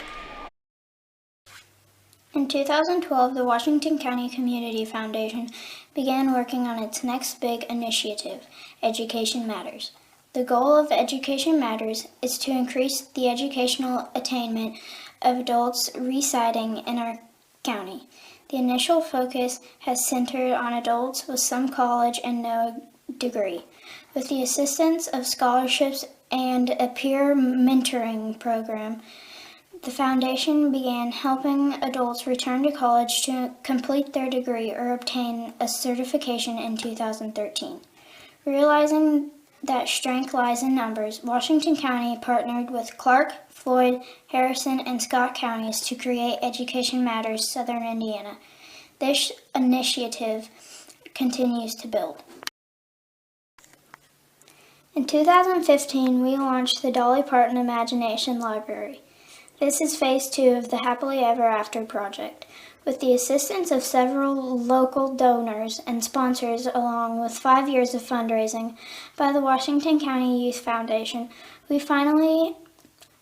In 2012, the Washington County Community Foundation began working on its next big initiative, Education Matters. The goal of Education Matters is to increase the educational attainment of adults residing in our county. The initial focus has centered on adults with some college and no degree. With the assistance of scholarships and a peer mentoring program, the foundation began helping adults return to college to complete their degree or obtain a certification in 2013. Realizing that strength lies in numbers, Washington County partnered with Clark, Floyd, Harrison, and Scott counties to create Education Matters Southern Indiana. This initiative continues to build. In 2015, we launched the Dolly Parton Imagination Library. This is phase 2 of the Happily Ever After project. With the assistance of several local donors and sponsors, along with 5 years of fundraising by the Washington County Youth Foundation, we finally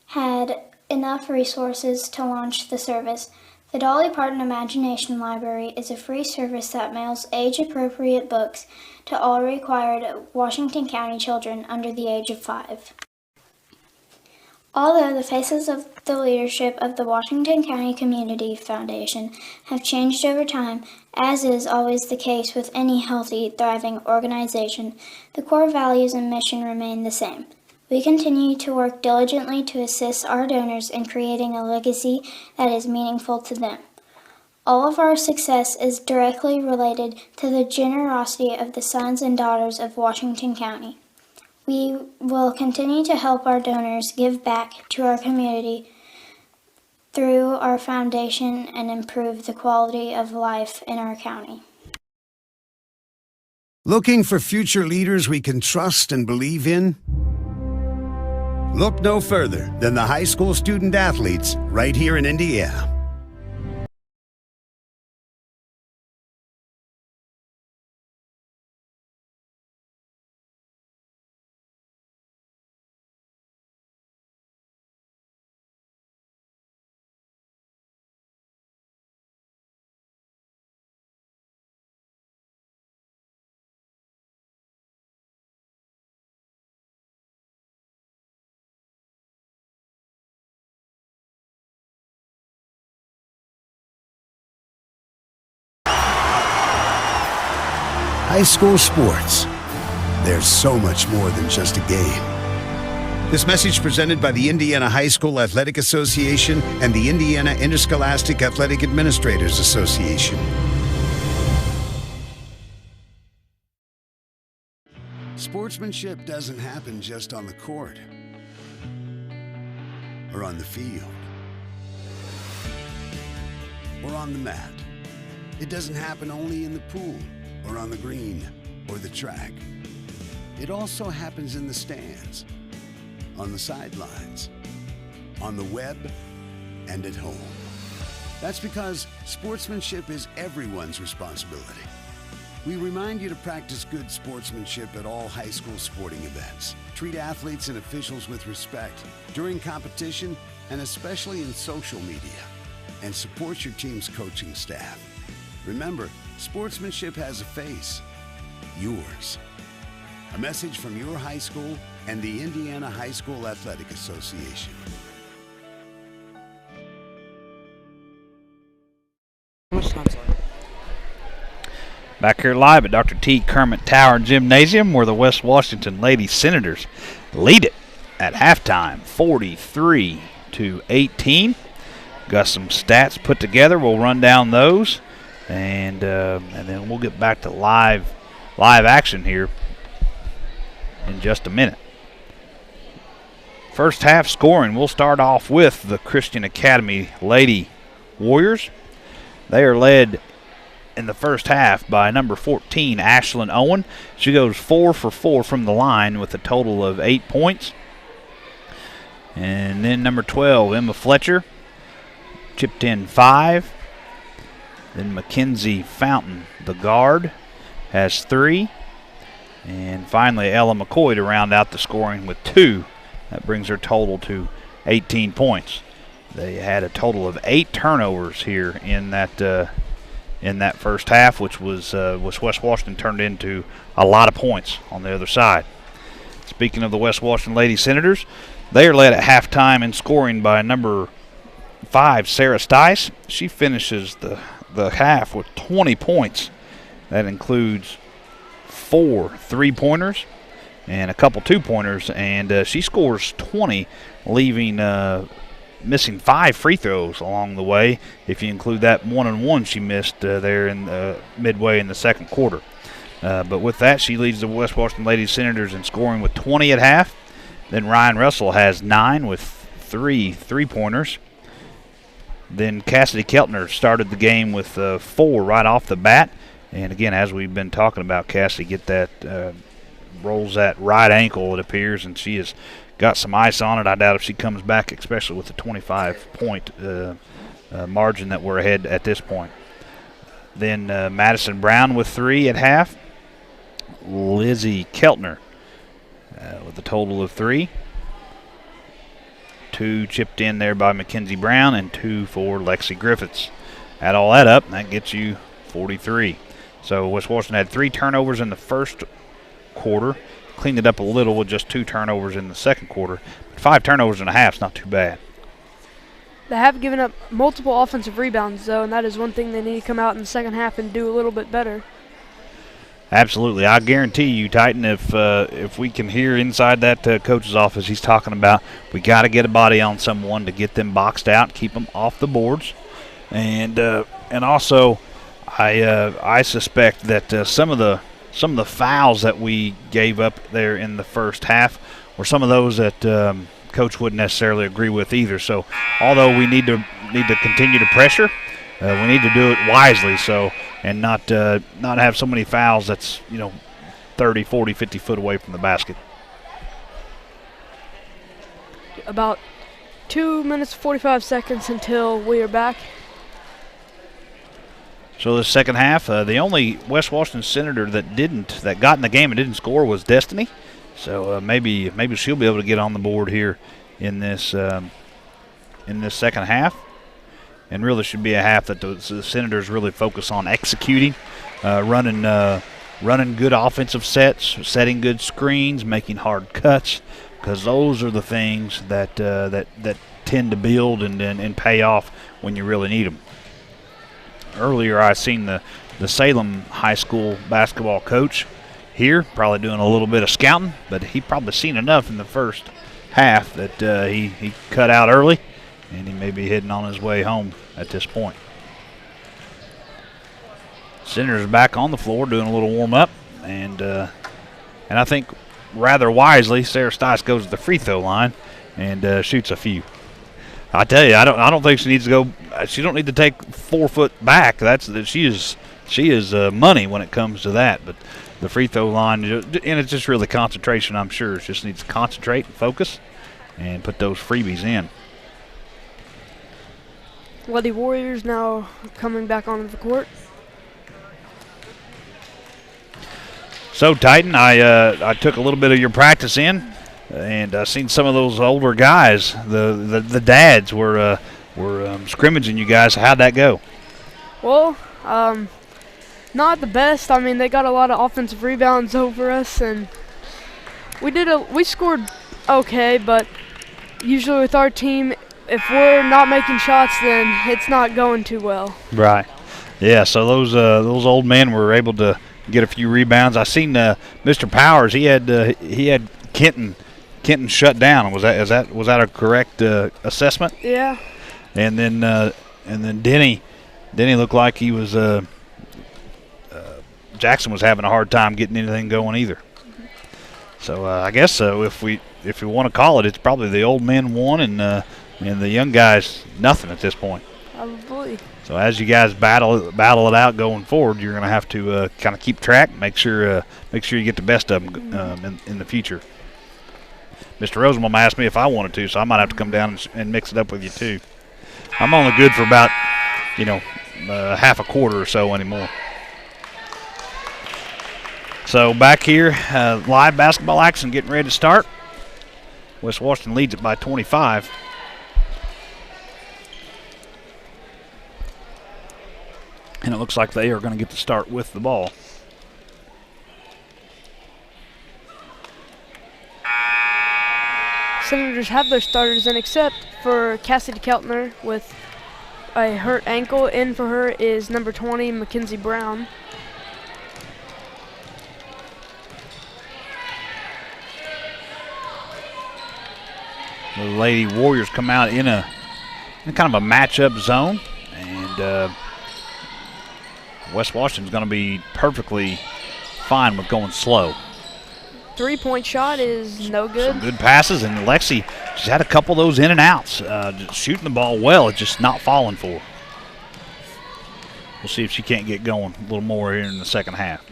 had enough resources to launch the service. The Dolly Parton Imagination Library is a free service that mails age-appropriate books to all required Washington County children under the age of 5. Although the faces of the leadership of the Washington County Community Foundation have changed over time, as is always the case with any healthy, thriving organization, the core values and mission remain the same. We continue to work diligently to assist our donors in creating a legacy that is meaningful to them. All of our success is directly related to the generosity of the sons and daughters of Washington County. We will continue to help our donors give back to our community through our foundation and improve the quality of life in our county. Looking for future leaders we can trust and believe in? Look no further than the high school student athletes right here in Indiana. High school sports. There's so much more than just a game. This message presented by the Indiana High School Athletic Association and the Indiana Interscholastic Athletic Administrators Association. Sportsmanship doesn't happen just on the court or on the field or on the mat. It doesn't happen only in the pool or on the green or the track. It also happens in the stands, on the sidelines, on the web, and at home. That's because sportsmanship is everyone's responsibility. We remind you to practice good sportsmanship at all high school sporting events. Treat athletes and officials with respect during competition and especially in social media. And support your team's coaching staff. Remember, sportsmanship has a face, yours. A message from your high school and the Indiana High School Athletic Association. Back here live at Dr. T. Kermit Tower Gymnasium, where the West Washington Lady Senators lead it at halftime, 43-18. Got some stats put together. We'll run down those, and then we'll get back to live action here in just a minute. First half scoring, we'll start off with the Christian Academy Lady Warriors. They are led in the first half by number 14, Ashlyn Owen. She goes 4 for 4 from the line with a total of 8 points. And then number 12, Emma Fletcher, chipped in 5. Then Mackenzie Fountain, the guard, has 3. And finally, Ella McCoy to round out the scoring with 2. That brings her total to 18 points. They had a total of 8 turnovers here in that first half, which was West Washington turned into a lot of points on the other side. Speaking of the West Washington Lady Senators, they are led at halftime in scoring by number 5, Sarah Stice. She finishes the half with 20 points. That includes 4 3-pointers and a couple 2-pointers, and she scores 20, leaving missing 5 free throws along the way, if you include that 1-on-1 she missed there in midway in the second quarter. But with that, she leads the West Washington Lady Senators in scoring with 20 at half. Then Ryan Russell has 9 with 3 3-pointers. Then Cassidy Keltner started the game with 4 right off the bat. And again, as we've been talking about, Cassidy rolls that right ankle, it appears, and she has got some ice on it. I doubt if she comes back, especially with the 25-point margin that we're ahead at this point. Then Madison Brown with 3 at half. Lizzie Keltner with a total of 3. 2 chipped in there by Mackenzie Brown and 2 for Lexi Griffiths. Add all that up, and that gets you 43. So West Washington had 3 turnovers in the first quarter. Cleaned it up a little with just 2 turnovers in the second quarter. But 5 turnovers and a half is not too bad. They have given up multiple offensive rebounds, though, and that is one thing they need to come out in the second half and do a little bit better. Absolutely. I guarantee you, Titan, if we can hear inside that coach's office, he's talking about we got to get a body on someone to get them boxed out, keep them off the boards. And also, I suspect that some of the fouls that we gave up there in the first half were some of those that Coach wouldn't necessarily agree with either. So, although we need to continue to pressure, we need to do it wisely. So, and not have so many fouls that's 30, 40, 50 foot away from the basket. about 2 minutes 45 seconds until we are back. So the second half, the only West Washington Senator that got in the game and didn't score was Destiny. So maybe she'll be able to get on the board here in this second half. And really should be a half that the Senators really focus on executing, running good offensive sets, setting good screens, making hard cuts, because those are the things that tend to build and pay off when you really need them. Earlier I seen the Salem High School basketball coach here, probably doing a little bit of scouting, but he probably seen enough in the first half that he cut out early, and he may be heading on his way home at this point. Senators back on the floor doing a little warm-up, and I think rather wisely Sarah Stice goes to the free throw line and shoots a few. I tell you, I don't think she needs to go. She don't need to take 4 foot back. She is money when it comes to that. But the free throw line, and it's just really concentration. I'm sure she just needs to concentrate and focus, and put those freebies in. Lady Warriors now coming back onto the court. So Titan, I took a little bit of your practice in. And I seen some of those older guys. The dads were scrimmaging you guys. How'd that go? Well, not the best. I mean, they got a lot of offensive rebounds over us, and we scored okay. But usually with our team, if we're not making shots, then it's not going too well. Right. Yeah. So those old men were able to get a few rebounds. I seen Mr. Powers. He had Kenton shut down. Was that a correct assessment? Yeah. And then Denny looked like he was Jackson was having a hard time getting anything going either. So I guess if we want to call it, it's probably the old men won and the young guys nothing at this point. Probably. So as you guys battle it out going forward, you're going to have to kind of keep track, make sure you get the best of them in the future. Mr. Rosenbaum asked me if I wanted to, so I might have to come down and mix it up with you too. I'm only good for about, half a quarter or so anymore. So back here, live basketball action getting ready to start. West Washington leads it by 25. And it looks like they are going to get to start with the ball. Senators have their starters in, except for Cassidy Keltner with a hurt ankle. In for her is number 20, Mackenzie Brown. The Lady Warriors come out in kind of a matchup zone, and West Washington's going to be perfectly fine with going slow. 3-point shot is no good. Some good passes, and Lexi, she's had a couple of those in and outs, just shooting the ball well. It's just not falling for her. We'll see if she can't get going a little more here in the second half.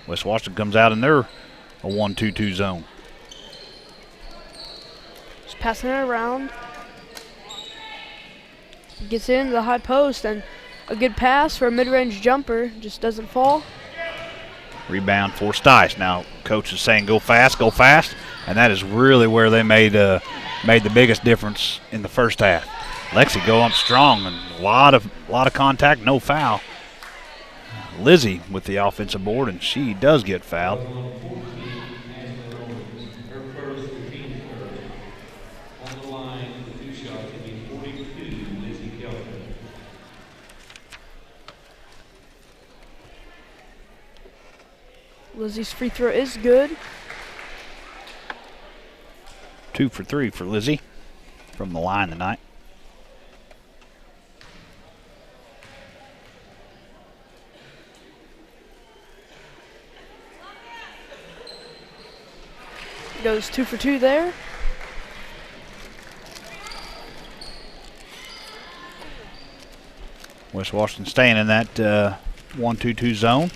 West Washington comes out in their 1-2-2 zone. Just passing it around. Gets into the high post, and a good pass for a mid-range jumper. Just doesn't fall. Rebound for Stice. Now, coach is saying go fast, and that is really where they made the biggest difference in the first half. Lexi go up strong and a lot of contact, no foul. Lizzie with the offensive board, and she does get fouled. Lizzie's free throw is good. 2 for 3 for Lizzie from the line tonight. Goes 2 for 2 there. West Washington staying in that 1-2-2 zone.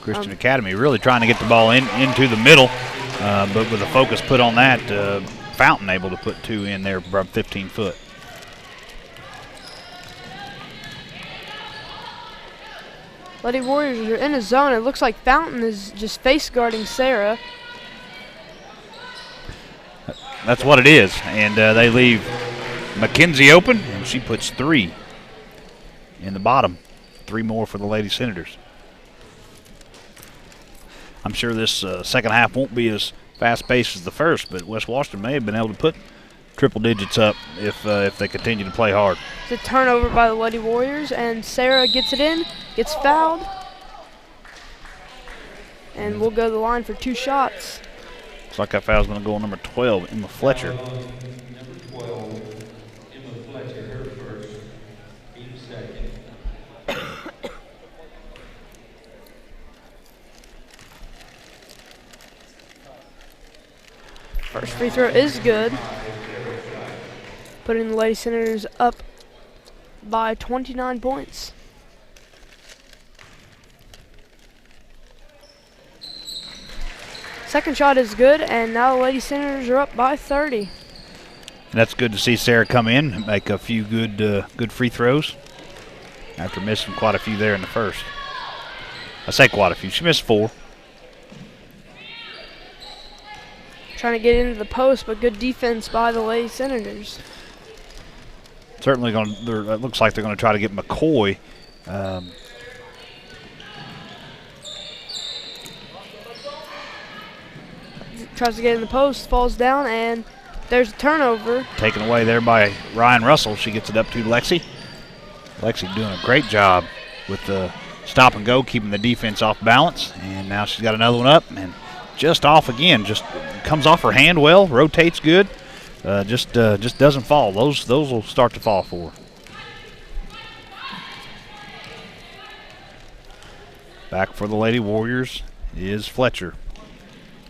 Christian Academy really trying to get the ball into the middle. but with the focus put on that, Fountain able to put 2 in there above 15 foot. Lady Warriors are in a zone. It looks like Fountain is just face guarding Sarah. That's what it is, and they leave Mackenzie open, and she puts 3 in the bottom. 3 more for the Lady Senators. I'm sure this second half won't be as fast-paced as the first, but West Washington may have been able to put triple digits up if they continue to play hard. It's a turnover by the Lady Warriors, and Sarah gets it in, gets fouled, and we'll go to the line for 2 shots. Looks like that foul's going to go on number 12, Emma Fletcher. Number 12, Emma Fletcher, her first, team second. First free throw is good, putting the Lady Senators up by 29 points. Second shot is good, and now the Lady Senators are up by 30. And that's good to see Sarah come in and make a few good free throws after missing quite a few there in the first. I say quite a few. She missed 4. Trying to get into the post, but good defense by the Lady Senators. Certainly going. It looks like they're going to try to get McCoy. Tries to get in the post, falls down, and there's a turnover. Taken away there by Ryan Russell. She gets it up to Lexi. Lexi doing a great job with the stop and go, keeping the defense off balance. And now she's got another one up and just off again. Just comes off her hand well, rotates good. Just doesn't fall. Those will start to fall for her. Back for the Lady Warriors is Fletcher.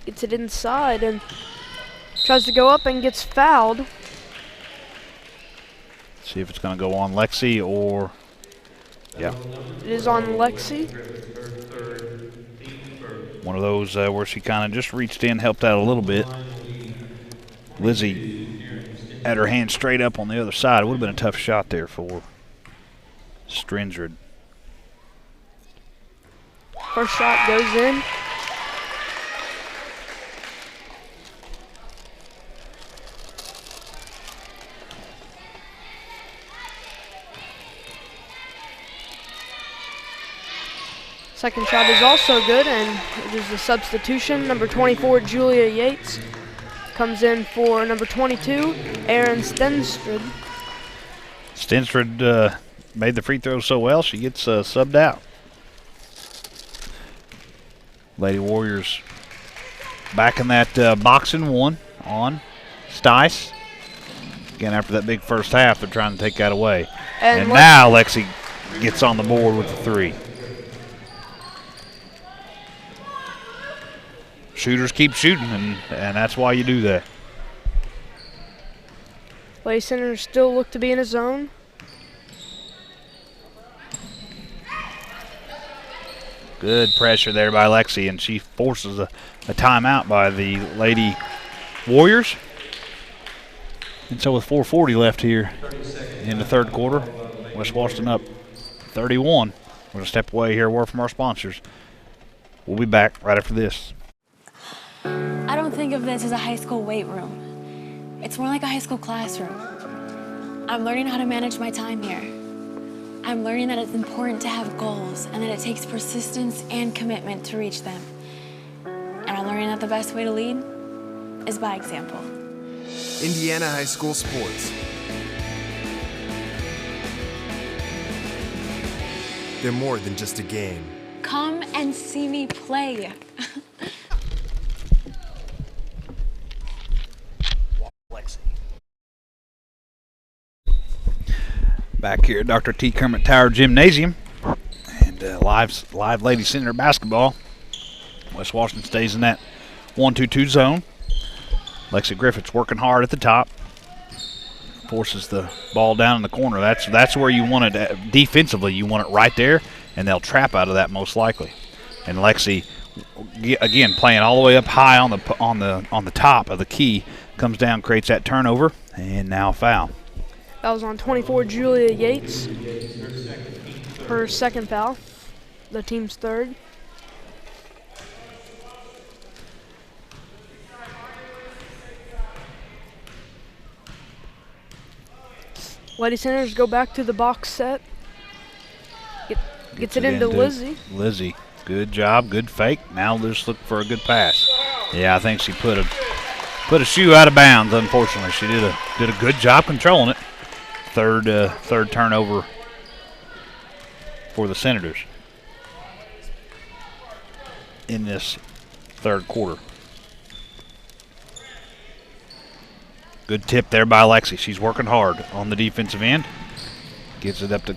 Gets it inside and tries to go up and gets fouled. See if it's going to go on Lexi or, yeah. It is on Lexi. One of those where she kind of just reached in, helped out a little bit. Lizzie had her hand straight up on the other side. It would have been a tough shot there for Strindred. First shot goes in. Second shot is also good, and it is a substitution. Number 24, Julia Yates, comes in for number 22, Erin Stenstrid. Stenstrid made the free throw so well, she gets subbed out. Lady Warriors back in that boxing one on Stice. Again, after that big first half, they're trying to take that away. And now Lexi gets on the board with the 3. Shooters keep shooting, and that's why you do that. Lady Senators still look to be in a zone. Good pressure there by Lexi, and she forces a timeout by the Lady Warriors. And so with 4:40 left here in the third quarter, West Washington up 31. We're going to step away here, word from our sponsors. We'll be back right after this. I don't think of this as a high school weight room. It's more like a high school classroom. I'm learning how to manage my time here. I'm learning that it's important to have goals and that it takes persistence and commitment to reach them. And I'm learning that the best way to lead is by example. Indiana High School Sports. They're more than just a game. Come and see me play. Back here at Dr. T. Kermit Tower Gymnasium, and live Lady Senator basketball. West Washington stays in that 1-2-2 zone. Lexi Griffith's working hard at the top, forces the ball down in the corner. That's where you want it defensively. You want it right there, and they'll trap out of that most likely. And Lexi again playing all the way up high on the top of the key, comes down, creates that turnover, and now a foul. That was on 24, Julia Yates. Her second foul, the team's third. Lady Senators go back to the box set. Gets it into Lizzie. Lizzie, good job, good fake. Now just look for a good pass. Yeah, I think she put a shoe out of bounds. Unfortunately, she did a good job controlling it. Third turnover for the Senators in this third quarter. Good tip there by Lexi. She's working hard on the defensive end. Gives it up to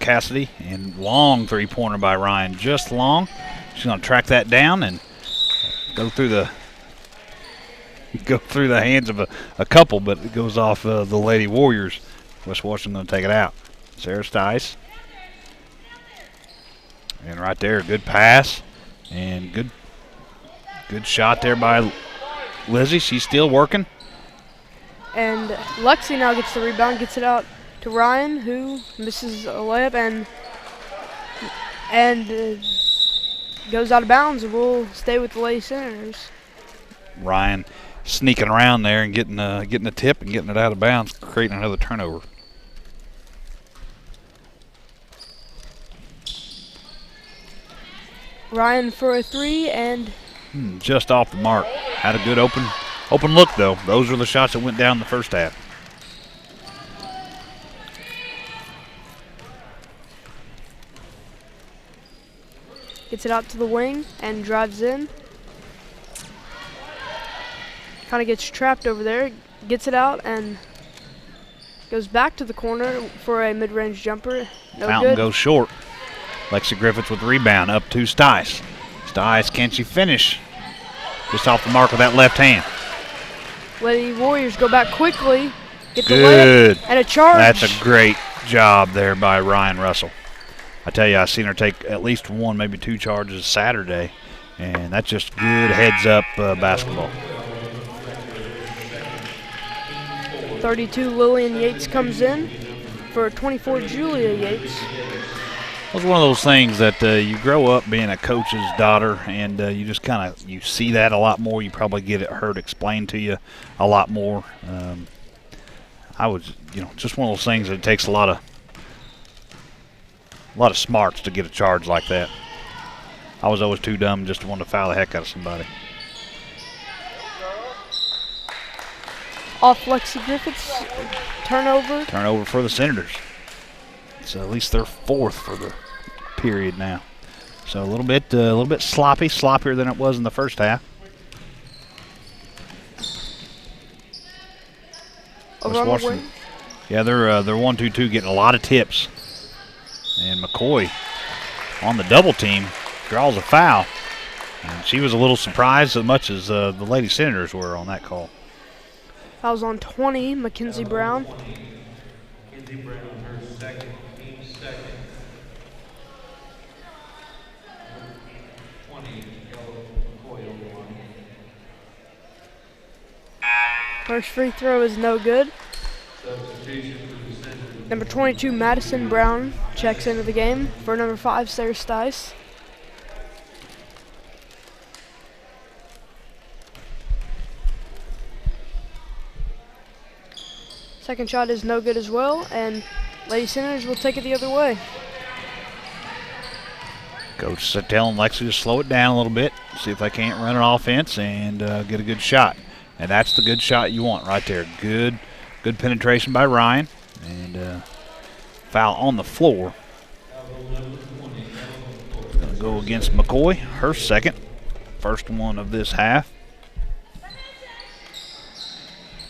Cassidy, and long three-pointer by Ryan, just long. She's going to track that down and go through the hands of a couple, but it goes off the Lady Warriors. West Washington going to take it out. Sarah Stice. And right there, good pass and good shot there by Lizzie. She's still working. And Lexi now gets the rebound, gets it out to Ryan, who misses a layup and goes out of bounds, and will stay with the Lady Senators. Ryan sneaking around there and getting a tip and getting it out of bounds, creating another turnover. Ryan for a three, and just off the mark. Had a good open look, though. Those are the shots that went down in the first half. Gets it out to the wing and drives in. Kind of gets trapped over there. Gets it out and goes back to the corner for a mid-range jumper. No Fountain good. goes short. Lexi Griffiths with the rebound, up to Stice. Stice, can she finish? Just off the mark with that left hand. Lady Warriors go back quickly. Get the Good. layup and a charge. That's a great job there by Ryan Russell. I tell you, I've seen her take at least one, maybe two charges Saturday, and that's just good heads-up basketball. 32, Lillian Yates comes in for 24, Julia Yates. It was one of those things that you grow up being a coach's daughter, and you just kind of you see that a lot more. You probably get it heard explained to you a lot more. I was, just one of those things that it takes a lot of smarts to get a charge like that. I was always too dumb just to want to foul the heck out of somebody. Off Lexi Griffiths, turnover. Turnover for the Senators. It's at least their fourth for the period now. So a little bit sloppy, sloppier than it was in the first half. West Washington. Yeah, they're 1-2-2, getting a lot of tips. And McCoy on the double team draws a foul. And she was a little surprised as much as the Lady Senators were on that call. Fouls on 20, Mackenzie Brown. Mackenzie Brown, her second, team second. 20, McCoy on the line. First free throw is no good. Substitution for the Senators. Number 22, Madison Brown, checks into the game for number 5, Sarah Stice. Second shot is no good as well, and Lady Senators will take it the other way. Coach is telling Lexi to slow it down a little bit, see if they can't run an offense and get a good shot. And that's the good shot you want right there. Good penetration by Ryan, and foul on the floor. Going to go against McCoy, her second. First one of this half.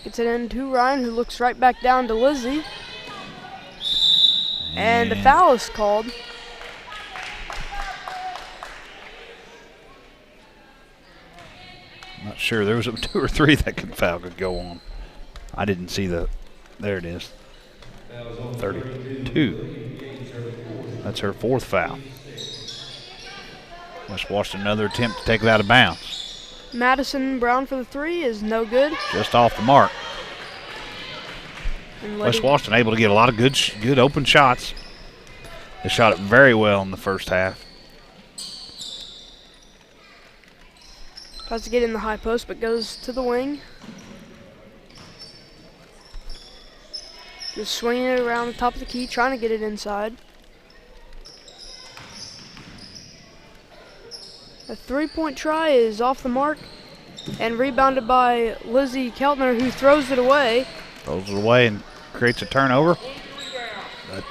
Gets it in to Ryan, who looks right back down to Lizzie. And the foul is called. Not sure. There was 2 or 3 that foul could go on. I didn't see the. There it is. 32. That's her fourth foul. West Washington, another attempt to take it out of bounds. Madison Brown for the three is no good. Just off the mark. And West Washington able to get a lot of good open shots. They shot it very well in the first half. Tries to get in the high post, but goes to the wing. Just swinging it around the top of the key, trying to get it inside. A three-point try is off the mark and rebounded by Lizzie Keltner, who throws it away. Throws it away and creates a turnover. But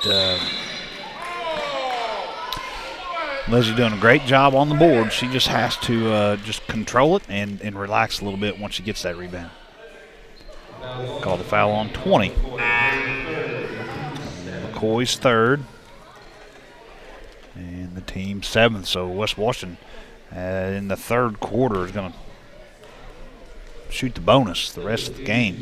Lizzie doing a great job on the board. She just has to just control it and relax a little bit once she gets that rebound. Called the foul on 20. McCoy's third. And the team seventh. So West Washington in the third quarter is going to shoot the bonus the rest of the game.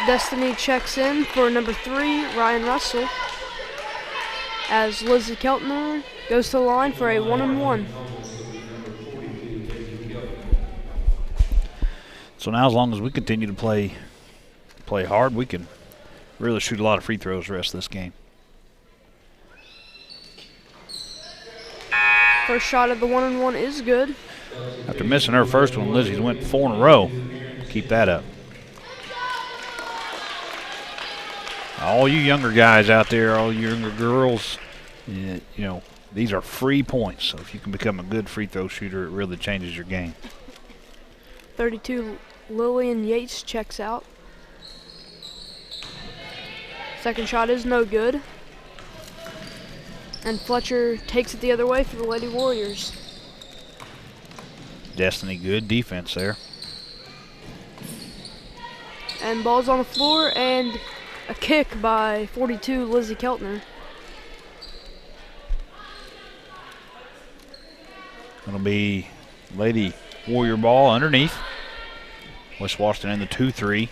Destiny checks in for number 3, Ryan Russell, as Lizzie Keltner goes to the line for a 1-on-1. So now as long as we continue to play hard, we can really shoot a lot of free throws the rest of this game. First shot of the 1-on-1 is good. After missing her first one, Lizzie's went 4 in a row. Keep that up. All you younger guys out there, all you younger girls, you know, these are free points. So if you can become a good free throw shooter, it really changes your game. 32, Lillian Yates checks out. Second shot is no good. And Fletcher takes it the other way for the Lady Warriors. Destiny, good defense there. And ball's on the floor, and a kick by 42, Lizzie Keltner. It'll be Lady Warrior ball underneath. West Washington in the 2-3.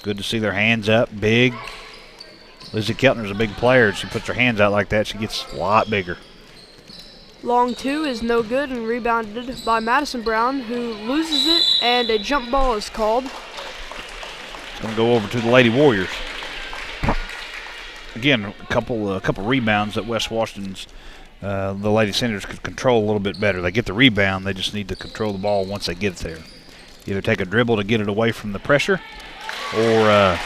Good to see their hands up, big. Lizzie Keltner's a big player. She puts her hands out like that, she gets a lot bigger. Long 2 is no good and rebounded by Madison Brown, who loses it, and a jump ball is called. It's going to go over to the Lady Warriors. Again, a couple rebounds that West Washington's the Lady Senators could control a little bit better. They get the rebound, they just need to control the ball once they get it there. Either take a dribble to get it away from the pressure, or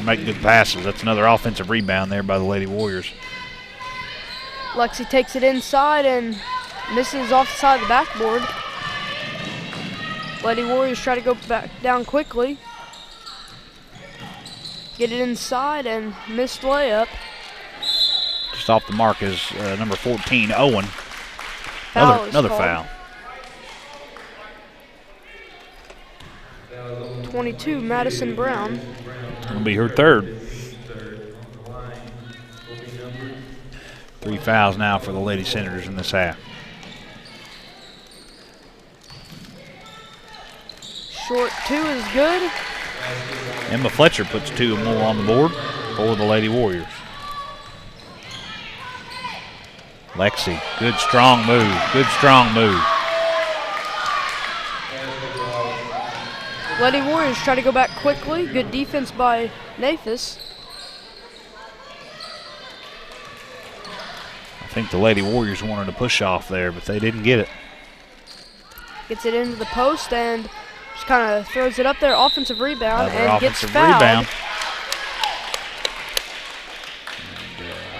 make good passes. That's another offensive rebound there by the Lady Warriors. Lexi takes it inside and misses off the side of the backboard. Lady Warriors try to go back down quickly. Get it inside and missed layup. Just off the mark is number 14, Owen. Another foul. 22, Madison Brown. It'll be her third. 3 fouls now for the Lady Senators in this half. Short 2 is good. Emma Fletcher puts 2 more on the board for the Lady Warriors. Lexi, good strong move, good strong move. Lady Warriors try to go back quickly. Good defense by Nafis. I think the Lady Warriors wanted to push off there, but they didn't get it. Gets it into the post and just kind of throws it up there. Offensive rebound. Another and offensive gets fouled. rebound.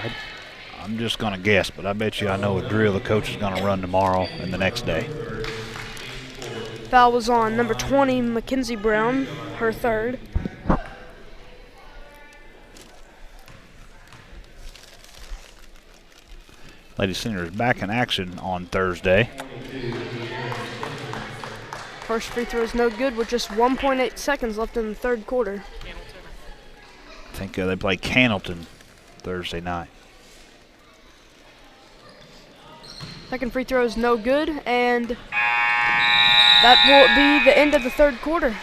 And, I'm just going to guess, but I bet you I know a drill the coach is going to run tomorrow and the next day. Foul was on number 20, Mackenzie Brown, her third. Lady Senators back in action on Thursday. First free throw is no good with just 1.8 seconds left in the third quarter. I think they play Cannleton Thursday night. Second free throw is no good, and that will be the end of the third quarter.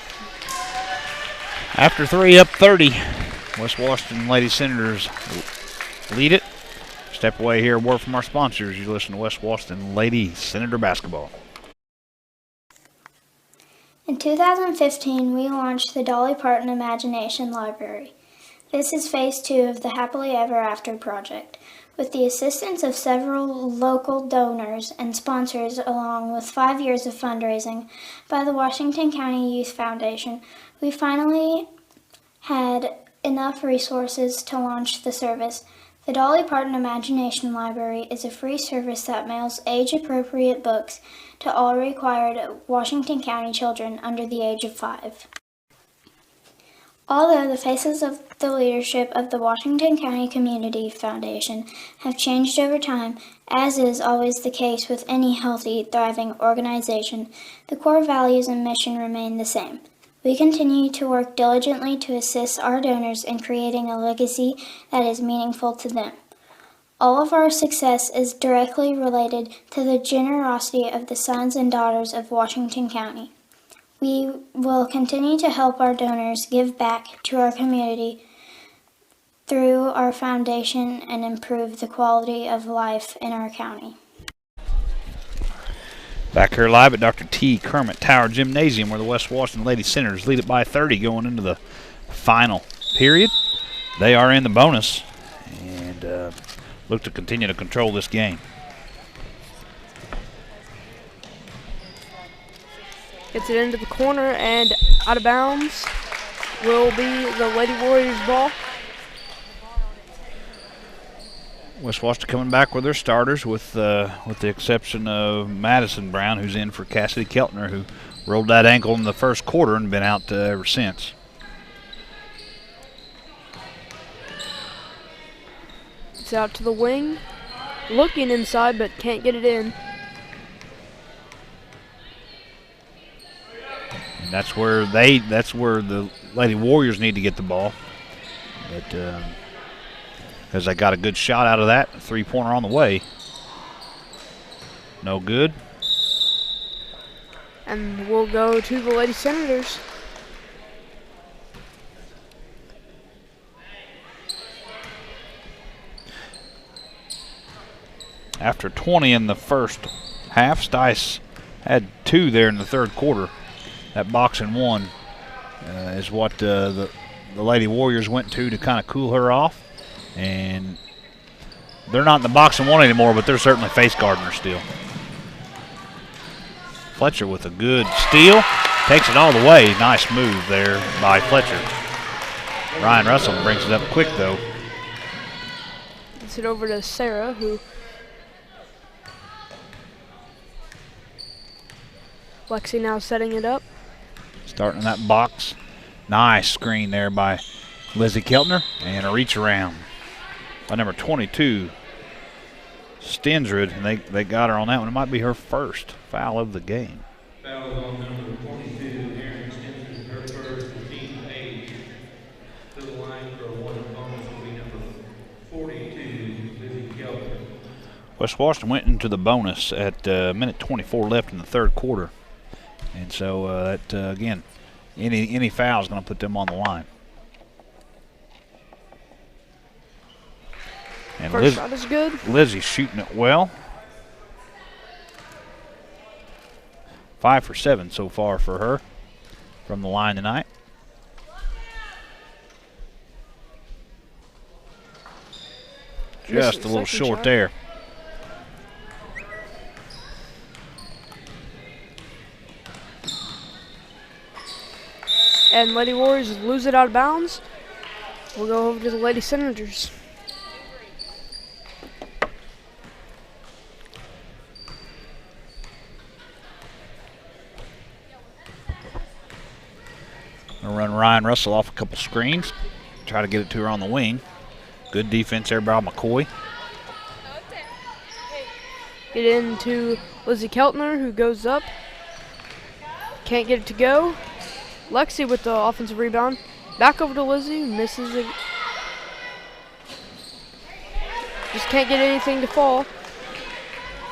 After 3, up 30. West Washington Lady Senators lead it. Step away here, a word from our sponsors. You listen to West Washington Lady Senator Basketball. In 2015, we launched the Dolly Parton Imagination Library. This is phase 2 of the Happily Ever After project. With the assistance of several local donors and sponsors, along with 5 years of fundraising by the Washington County Youth Foundation, we finally had enough resources to launch the service. The Dolly Parton Imagination Library is a free service that mails age-appropriate books to all required Washington County children under the age of 5. Although the faces of the leadership of the Washington County Community Foundation have changed over time, as is always the case with any healthy, thriving organization, the core values and mission remain the same. We continue to work diligently to assist our donors in creating a legacy that is meaningful to them. All of our success is directly related to the generosity of the sons and daughters of Washington County. We will continue to help our donors give back to our community through our foundation and improve the quality of life in our county. Back here live at Dr. T. Kermit Tower Gymnasium, where the West Washington Lady Senators lead it by 30 going into the final period. They are in the bonus and look to continue to control this game. Gets it into the corner and out of bounds will be the Lady Warriors ball. West Washington coming back with their starters with the exception of Madison Brown, who's in for Cassidy Keltner, who rolled that ankle in the first quarter and been out ever since. It's out to the wing, looking inside but can't get it in. And that's where the Lady Warriors need to get the ball. But because they got a good shot out of that, a three-pointer on the way. No good. And we'll go to the Lady Senators. After 20 in the first half, Stice had 2 there in the third quarter. That box and one is what the Lady Warriors went to kind of cool her off. And they're not in the box and one anymore, but they're certainly face guarding her still. Fletcher with a good steal. Takes it all the way. Nice move there by Fletcher. Ryan Russell brings it up quick, though. Gets it over to Sarah, who Lexi now setting it up. Starting in that box. Nice screen there by Lizzie Keltner. And a reach around by number 22, Stensrud. And they got her on that one. It might be her first foul of the game. Foul on number 22, Aaron Stensrud, her first, team age. To the line for one bonus will be number 42, Lizzie Keltner. West Washington went into the bonus at minute 24 left in the third quarter. And so that again, any foul is going to put them on the line. And First shot is good. Lizzie's shooting it well. 5 for 7 so far for her from the line tonight. Just a little short there. And Lady Warriors lose it out of bounds. We'll go over to the Lady Senators. Gonna run Ryan Russell off a couple screens. Try to get it to her on the wing. Good defense there by McCoy. Get into Lizzie Keltner, who goes up. Can't get it to go. Lexi with the offensive rebound. Back over to Lizzie, misses it. Just can't get anything to fall.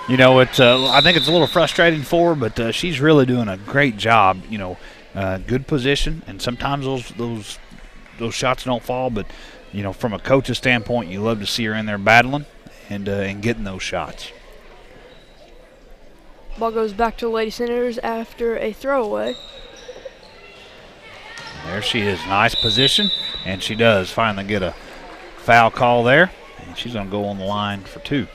You know, it's I think it's a little frustrating for her, but she's really doing a great job. You know, good position, and sometimes those those shots don't fall, but from a coach's standpoint, you love to see her in there battling and getting those shots. Ball goes back to the Lady Senators after a throwaway. There she is, nice position, and she does finally get a foul call there, and she's going to go on the line for 2.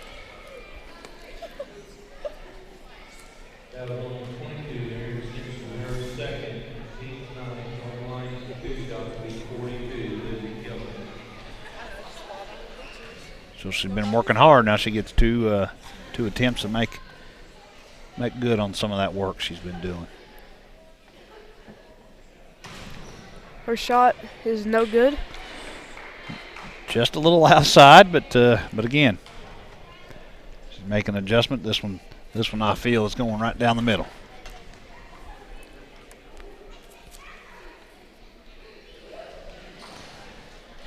So she's been working hard. Now she gets two attempts to make good on some of that work she's been doing. Her shot is no good. Just a little outside, but again, she's making an adjustment. This one I feel is going right down the middle.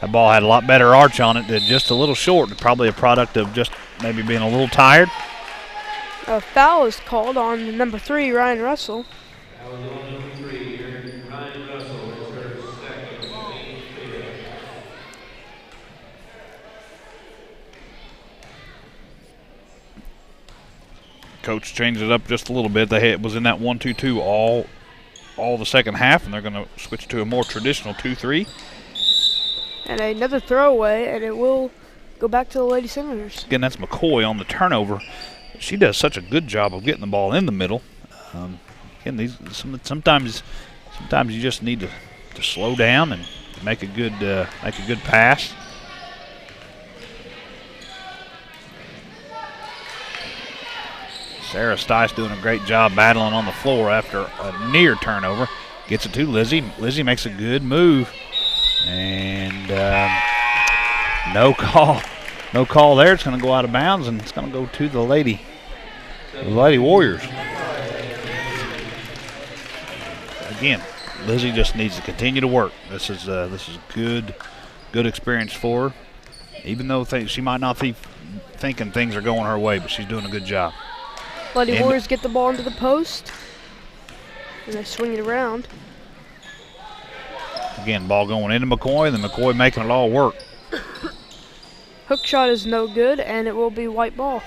That ball had a lot better arch on it, just a little short. Probably a product of just maybe being a little tired. A foul is called on number 3, Ryan Russell. That was on number 3, Ryan Russell. That's her second team free throw. Coach changed it up just a little bit. It was in that 1-2-2 all the second half, and they're going to switch to a more traditional 2-3. And another throwaway, and it will go back to the Lady Senators. Again, that's McCoy on the turnover. She does such a good job of getting the ball in the middle. Again, sometimes you just need to slow down and make a good pass. Sarah Stice doing a great job battling on the floor after a near turnover. Gets it to Lizzie. Lizzie makes a good move. And no call. No call there. It's going to go out of bounds, and it's going to go to the Lady Warriors. Again, Lizzie just needs to continue to work. This is good experience for her. Even though she might not be thinking things are going her way, but she's doing a good job. Lady Warriors get the ball into the post, and they swing it around. Again, ball going into McCoy, then McCoy making it all work. Hook shot is no good, and it will be white ball.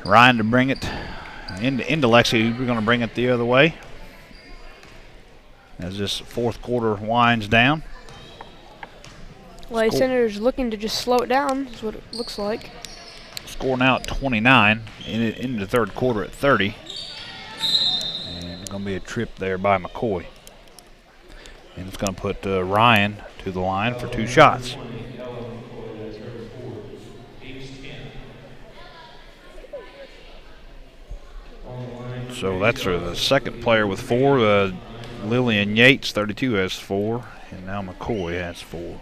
Ryan to bring it into Lexi. We're going to bring it the other way as this fourth quarter winds down. Lady Senators looking to just slow it down is what it looks like. Score now at 29, into the third quarter at 30. And going to be a trip there by McCoy. And it's going to put Ryan to the line for 2 shots. So that's the second player with 4. Lillian Yates, 32, has 4. And now McCoy has 4.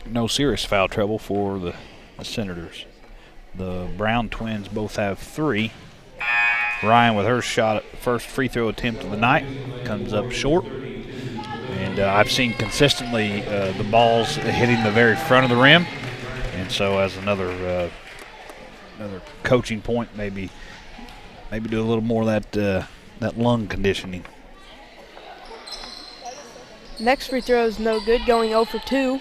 No serious foul trouble for the Senators. The Brown twins both have 3. Ryan with her shot at first free throw attempt of the night comes up short. And I've seen consistently the balls hitting the very front of the rim. And so as another coaching point, maybe do a little more of that lung conditioning. Next free throw is no good, going 0 for 2.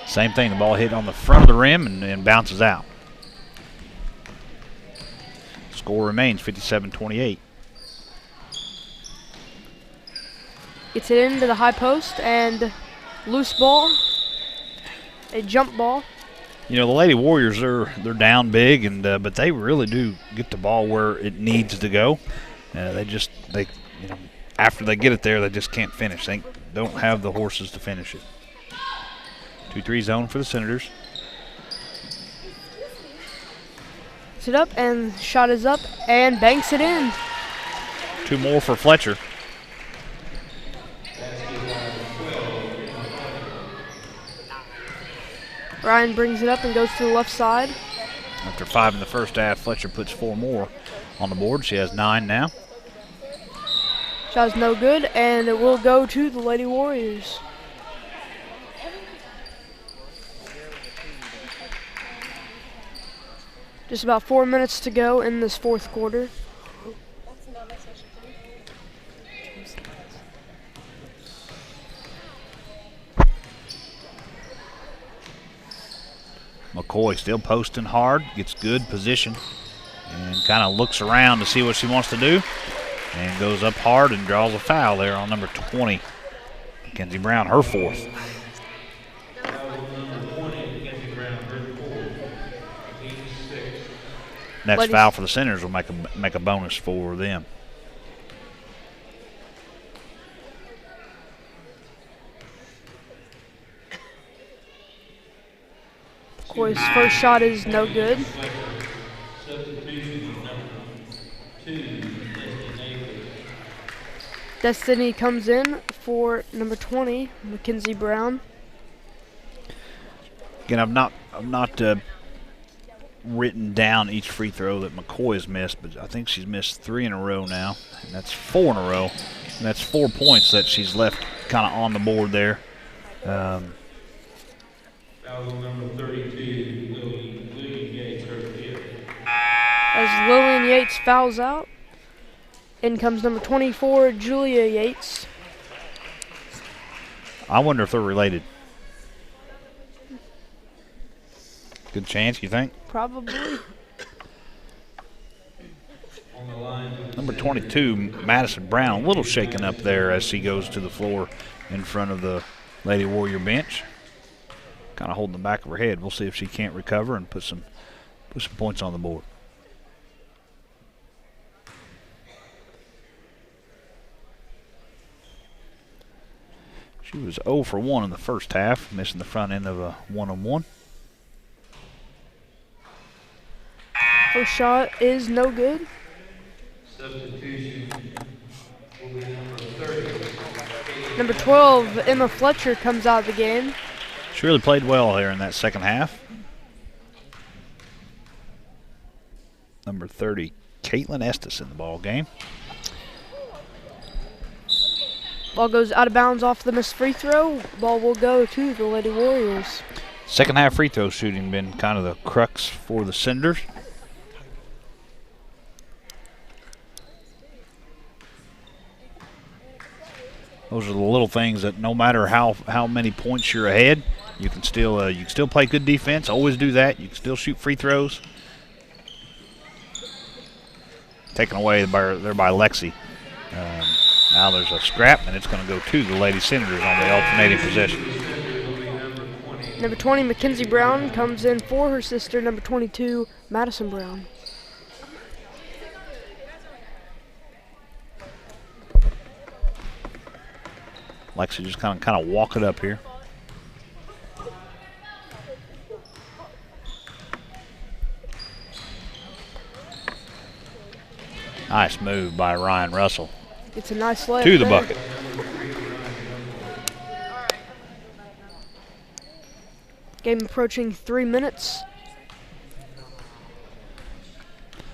Same thing, the ball hit on the front of the rim and bounces out. Score remains 57-28. Gets it into the high post, and loose ball, a jump ball. You know, the Lady Warriors they're down big, and but they really do get the ball where it needs to go. They after they get it there, they just can't finish. They don't have the horses to finish it. 2-3 zone for the Senators. Gets it up, and shot is up, and banks it in. 2 more for Fletcher. Ryan brings it up and goes to the left side. After 5 in the first half, Fletcher puts 4 more on the board. She has 9 now. Shot's no good, and it will go to the Lady Warriors. Just about 4 minutes to go in this fourth quarter. McCoy still posting hard, gets good position, and kind of looks around to see what she wants to do, and goes up hard and draws a foul there on number 20, Mackenzie Brown, her fourth. Next foul for the Senators will make a bonus for them. McCoy's first shot is no good. Destiny comes in for number 20, Mackenzie Brown. Again, I've not written down each free throw that McCoy has missed, but I think she's missed 3 in a row now, and that's 4 in a row. And that's 4 points that she's left kind of on the board there. Foul number 32, Lillian Yates, her fifth. As Lillian Yates fouls out, in comes number 24, Julia Yates. I wonder if they're related. Good chance, you think? Probably. Number 22, Madison Brown, a little shaken up there as she goes to the floor in front of the Lady Warrior bench. Kind of holding the back of her head. We'll see if she can't recover and put some points on the board. She was 0 for 1 in the first half, missing the front end of a one-on-one. First shot is no good. Substitution will be number 30. Number 12, Emma Fletcher, comes out of the game. She really played well here in that second half. Number 30, Caitlin Estes in the ball game. Ball goes out of bounds off the missed free throw. Ball will go to the Lady Warriors. Second half free throw shooting been kind of the crux for the Senators. Those are the little things that no matter how many points you're ahead, you can still play good defense. Always do that. You can still shoot free throws. Taken away there by Lexi. Now there's a scrap, and it's going to go to the Lady Senators on the alternating possession. Number 20, Mackenzie Brown, comes in for her sister, number 22, Madison Brown. Lexi just kind of walk it up here. Nice move by Ryan Russell. It's a nice layup to the there. bucket. Game approaching 3 minutes.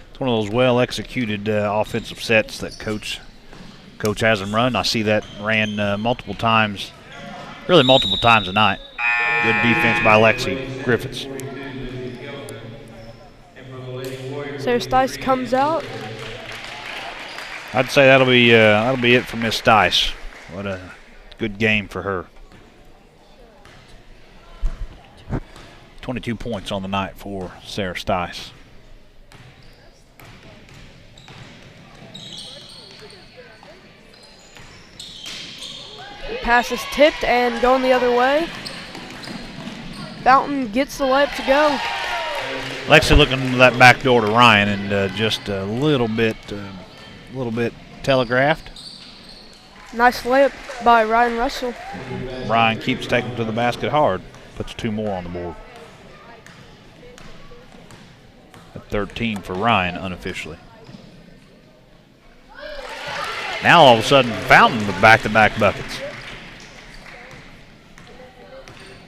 It's one of those well-executed offensive sets that Coach has them run. I see that ran multiple times tonight. Good defense by Lexi Griffiths. Sarah Stice comes out. I'd say that'll be it for Miss Stice. What a good game for her. 22 points on the night for Sarah Stice. Pass is tipped and going the other way. Fountain gets the layup to go. Lexi looking to that back door to Ryan and just a little bit telegraphed. Nice layup by Ryan Russell. Ryan keeps taking to the basket hard. Puts 2 more on the board. At 13 for Ryan unofficially. Now all of a sudden Fountain with back-to-back buckets.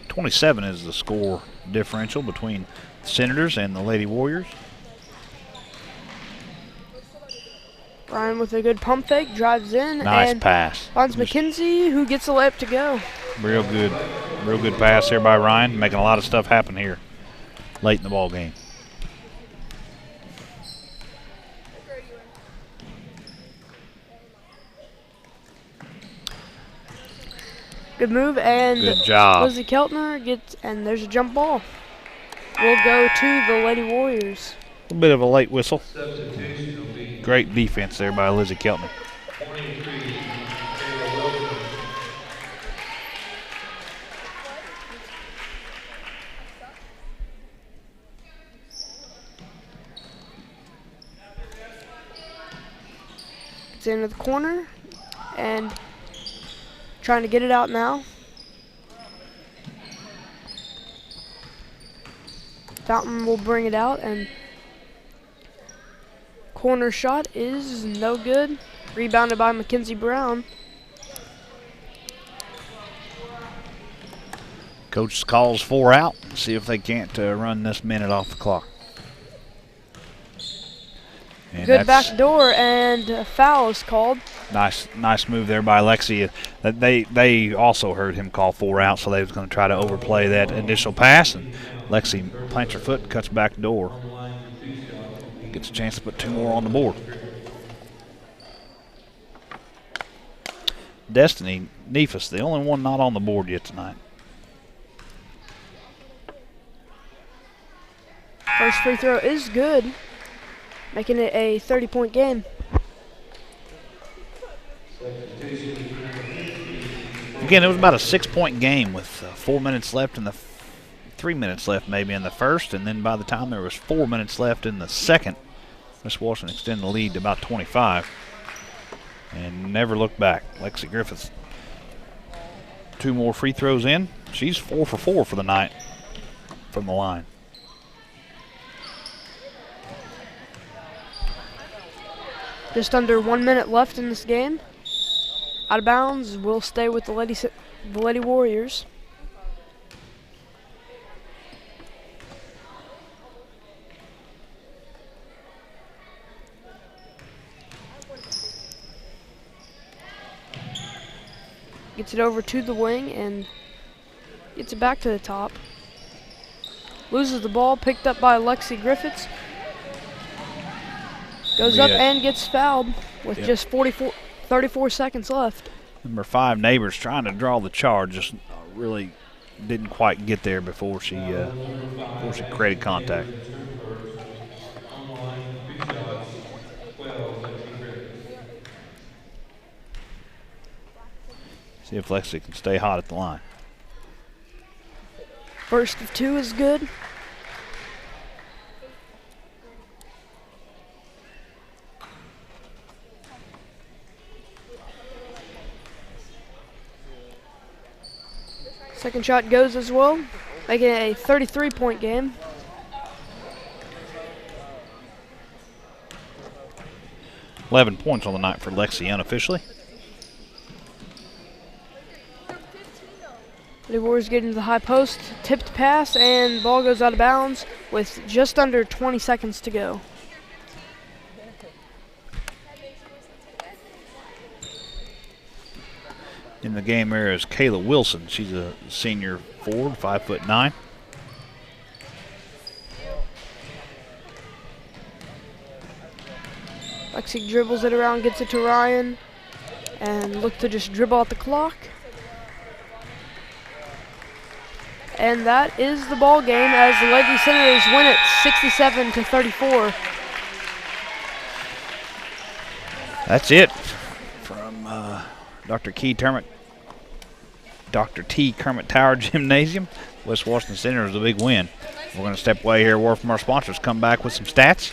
27 is the score differential between the Senators and the Lady Warriors. Ryan with a good pump fake, drives in. Nice and pass. Finds McKenzie, who gets the layup to go. Real good pass here by Ryan, making a lot of stuff happen here late in the ball game. Good move, and good job. Lizzie Keltner gets, and there's a jump ball. will go to the Lady Warriors. A bit of a late whistle. Substitution will be Great defense there by Lizzie Keltman. 23, Taylor Wilson. It's into the corner and trying to get it out now. Fountain will bring it out, and corner shot is no good. Rebounded by Mackenzie Brown. Coach calls 4 out. See if they can't run this minute off the clock. And Good back door, and a foul is called. Nice move there by Lexi. They also heard him call 4 out, so they was going to try to overplay that initial pass, and Lexi plants her foot and cuts back door. Gets a chance to put 2 more on the board. Destiny Neefus, the only one not on the board yet tonight. First free throw is good, making it a 30-point game. Again, it was about a 6-point game with 4 minutes left in the 3 minutes left maybe in the first, and then by the time there was 4 minutes left in the second, Miss Washington extended the lead to about 25 and never looked back. Lexi Griffiths, 2 more free throws in. She's 4 for 4 for the night from the line. Just under 1 minute left in this game. Out of bounds, will stay with the Lady Warriors. Gets it over to the wing and gets it back to the top. Loses the ball, picked up by Lexi Griffiths. Goes up and gets fouled with just 34 seconds left. Number 5, Neighbors, trying to draw the charge, just really didn't quite get there before she created contact. See if Lexi can stay hot at the line. First of 2 is good. Second shot goes as well, making it a 33-point game. $11 points on the night for Lexi unofficially. The Warriors get into the high post, tipped pass, and ball goes out of bounds with just under 20 seconds to go. In the game there is Kayla Wilson. She's a senior forward, 5'9". Lexi dribbles it around, gets it to Ryan, and look to just dribble out the clock. And that is the ball game as the Lady Senators win it 67-34. That's it from Dr. T. Kermit Tower Gymnasium. West Washington Center is a big win. We're going to step away here, word from our sponsors, come back with some stats.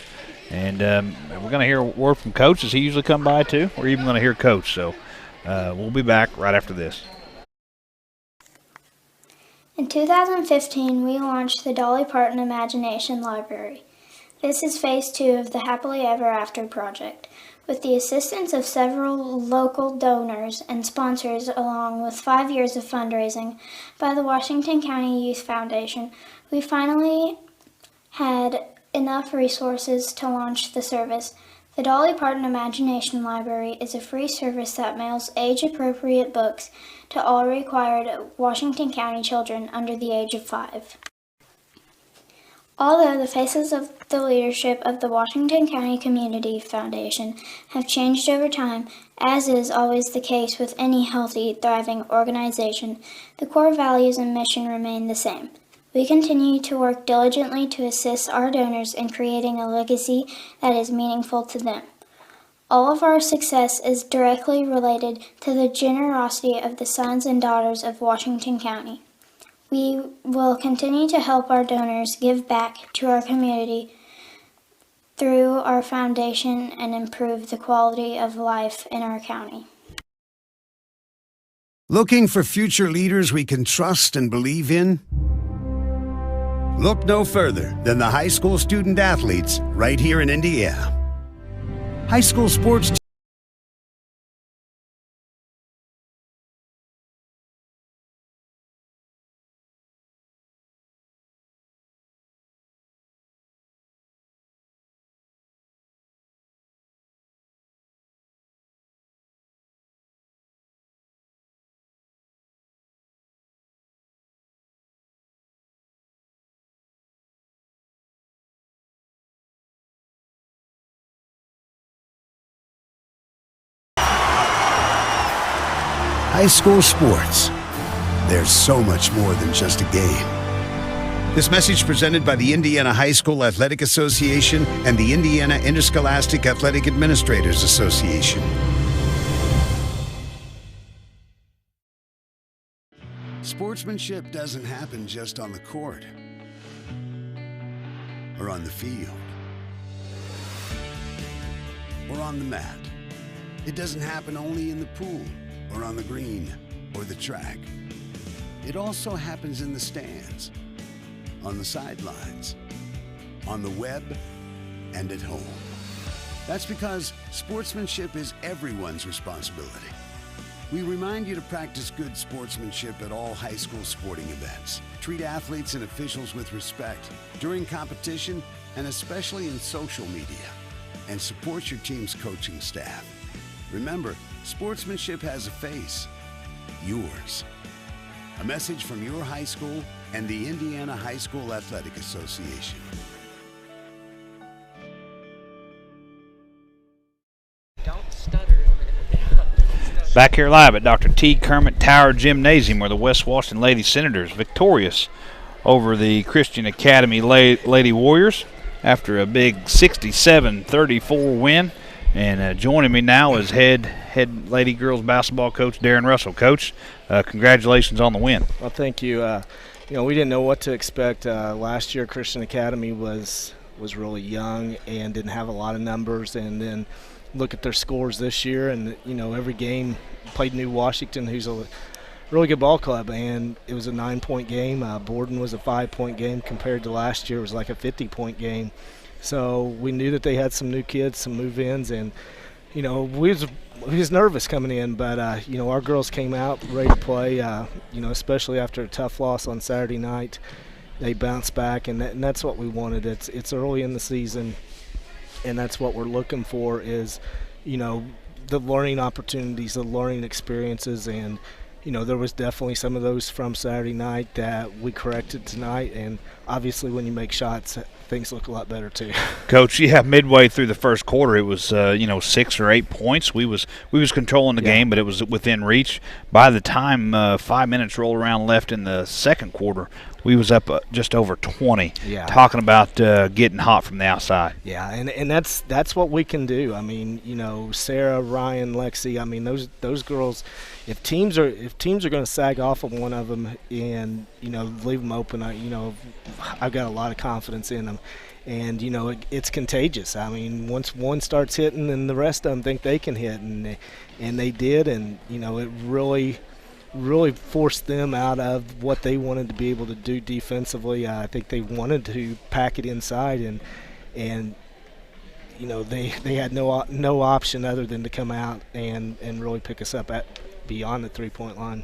And we're going to hear a word from Coach. Does he usually come by too? We're even going to hear Coach. So we'll be back right after this. In 2015, we launched the Dolly Parton Imagination Library. This is phase 2 of the Happily Ever After project. With the assistance of several local donors and sponsors, along with 5 years of fundraising by the Washington County Youth Foundation, we finally had enough resources to launch the service. The Dolly Parton Imagination Library is a free service that mails age-appropriate books to all required Washington County children under the age of 5. Although the faces of the leadership of the Washington County Community Foundation have changed over time, as is always the case with any healthy, thriving organization, the core values and mission remain the same. We continue to work diligently to assist our donors in creating a legacy that is meaningful to them. All of our success is directly related to the generosity of the sons and daughters of Washington County. We will continue to help our donors give back to our community through our foundation and improve the quality of life in our county. Looking for future leaders we can trust and believe in? Look no further than the high school student athletes right here in Indiana. High school sports High school sports. There's so much more than just a game. This message presented by the Indiana High School Athletic Association and the Indiana Interscholastic Athletic Administrators Association. Sportsmanship doesn't happen just on the court or on the field or on the mat. It doesn't happen only in the pool or on the green or the track. It also happens in the stands, on the sidelines, on the web, and at home. That's because sportsmanship is everyone's responsibility. We remind you to practice good sportsmanship at all high school sporting events. Treat athletes and officials with respect during competition and especially in social media. And support your team's coaching staff. Remember, sportsmanship has a face, yours. A message from your high school and the Indiana High School Athletic Association. Don't stutter. Back here live at Dr. T. Kermit Tower Gymnasium, where the West Washington Lady Senators victorious over the Christian Academy Lady Warriors after a big 67-34 win. And joining me now is head Lady Girls basketball coach Darren Russell. Coach, congratulations on the win. Well, thank you. We didn't know what to expect. Last year, Christian Academy was really young and didn't have a lot of numbers. And then look at their scores this year, and every game played New Washington, who's a really good ball club, and it was a 9-point game. Borden was a 5-point game compared to last year. It was like a 50-point game. So we knew that they had some new kids, some move-ins, and we was nervous coming in, but our girls came out ready to play. Especially after a tough loss on Saturday night, they bounced back, and that's what we wanted. It's early in the season, and that's what we're looking for is, the learning opportunities, the learning experiences, and there was definitely some of those from Saturday night that we corrected tonight, and obviously when you make shots, things look a lot better too. Coach, midway through the first quarter, it was 6 or 8 points. We was controlling the game, but it was within reach. By the time 5 minutes rolled around left in the second quarter, we was up just over 20. Yeah. Talking about getting hot from the outside. Yeah, and that's what we can do. I mean, Sarah, Ryan, Lexi. I mean, those girls. If teams are going to sag off of one of them and leave them open, I've got a lot of confidence in them, and it's contagious. I mean, once one starts hitting, then the rest of them think they can hit, and they did, and it really forced them out of what they wanted to be able to do defensively. I think they wanted to pack it inside, and they had no option other than to come out and really pick us up beyond the 3-point line.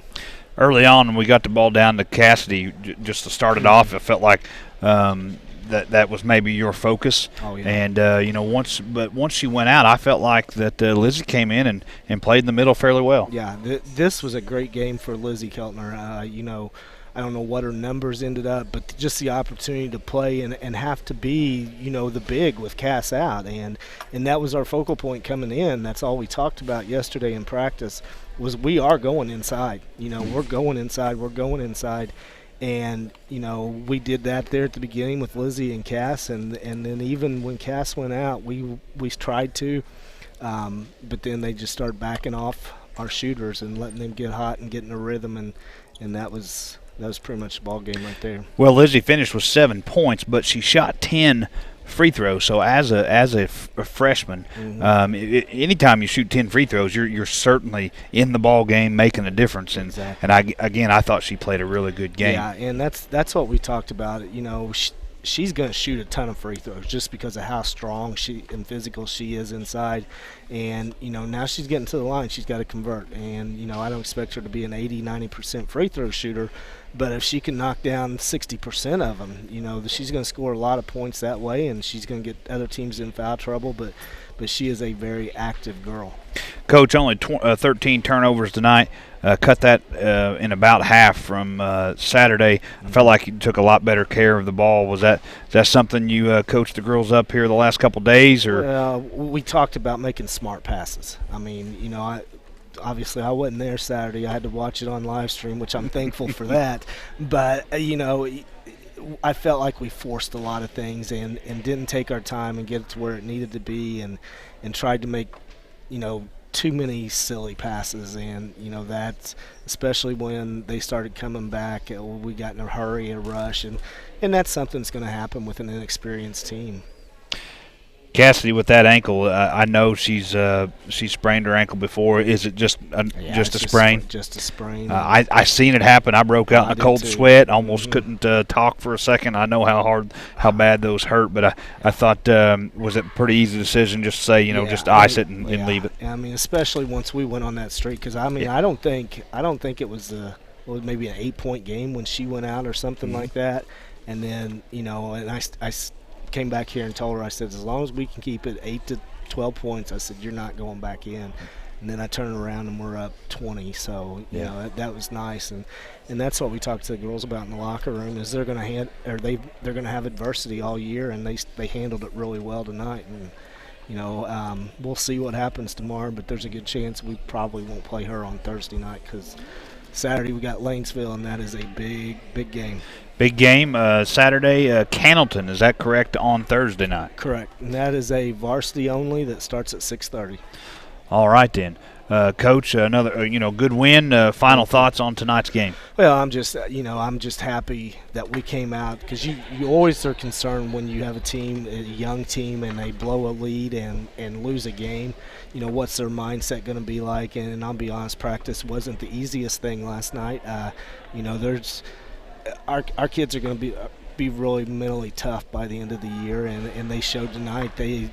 Early on, when we got the ball down to Cassidy, just to start it off, it felt like that was maybe your focus. Oh, yeah. And once she went out, I felt like that Lizzie came in and played in the middle fairly well. Yeah, this was a great game for Lizzie Keltner. I don't know what her numbers ended up, but just the opportunity to play and have to be, the big with Cass out. And that was our focal point coming in. That's all we talked about yesterday in practice was we are going inside. We're going inside. And, we did that there at the beginning with Lizzie and Cass, and then even when Cass went out, we tried to, but then they just started backing off our shooters and letting them get hot and get in a rhythm, and that was pretty much the ball game right there. Well, Lizzie finished with 7 points, but she shot 10 free throws. So as a freshman, anytime you shoot 10 free throws, you're certainly in the ball game, making a difference. And exactly. and I thought she played a really good game. Yeah, and that's what we talked about. She's going to shoot a ton of free throws just because of how strong and physical she is inside. And, now she's getting to the line. She's got to convert. And, I don't expect her to be an 80-90% free throw shooter. But if she can knock down 60% of them, she's going to score a lot of points that way, and she's going to get other teams in foul trouble. But she is a very active girl. Coach, only 13 turnovers tonight. Cut that in about half from Saturday. I felt like you took a lot better care of the ball. Is that something you coached the girls up here the last couple of days? Or we talked about making smart passes. I mean, obviously I wasn't there Saturday. I had to watch it on live stream, which I'm thankful for that. But, I felt like we forced a lot of things and didn't take our time and get it to where it needed to be and tried to make, too many silly passes. And, that's especially when they started coming back, we got in a hurry, a rush. And that's something that's going to happen with an inexperienced team. Cassidy, with that ankle, I know she's sprained her ankle before. Is it just a sprain? Just a sprain. I seen it happen. I broke out in a cold sweat. Almost couldn't talk for a second. I know how bad those hurt, but I thought was it a pretty easy decision just to say just ice it and leave it. I mean, especially once we went on that streak, because I don't think it was maybe an 8-point game when she went out or something like that, and then and I came back here and told her, I said, as long as we can keep it 8 to 12 points, I said, you're not going back in. And then I turned around and we're up 20. So that was nice, and that's what we talked to the girls about in the locker room is they're going to have adversity all year, and they handled it really well tonight. And we'll see what happens tomorrow, but there's a good chance we probably won't play her on Thursday night because Saturday we got Lanesville, and that is a big game. Big game Saturday, Cannleton, is that correct, on Thursday night? Correct, and that is a varsity only that starts at 6:30. All right then. Coach, another good win. Final thoughts on tonight's game? Well, I'm just happy that we came out because you always are concerned when you have a young team, and they blow a lead and lose a game. What's their mindset going to be like? And I'll be honest, practice wasn't the easiest thing last night. There's our kids are going to be really mentally tough by the end of the year, and they showed tonight they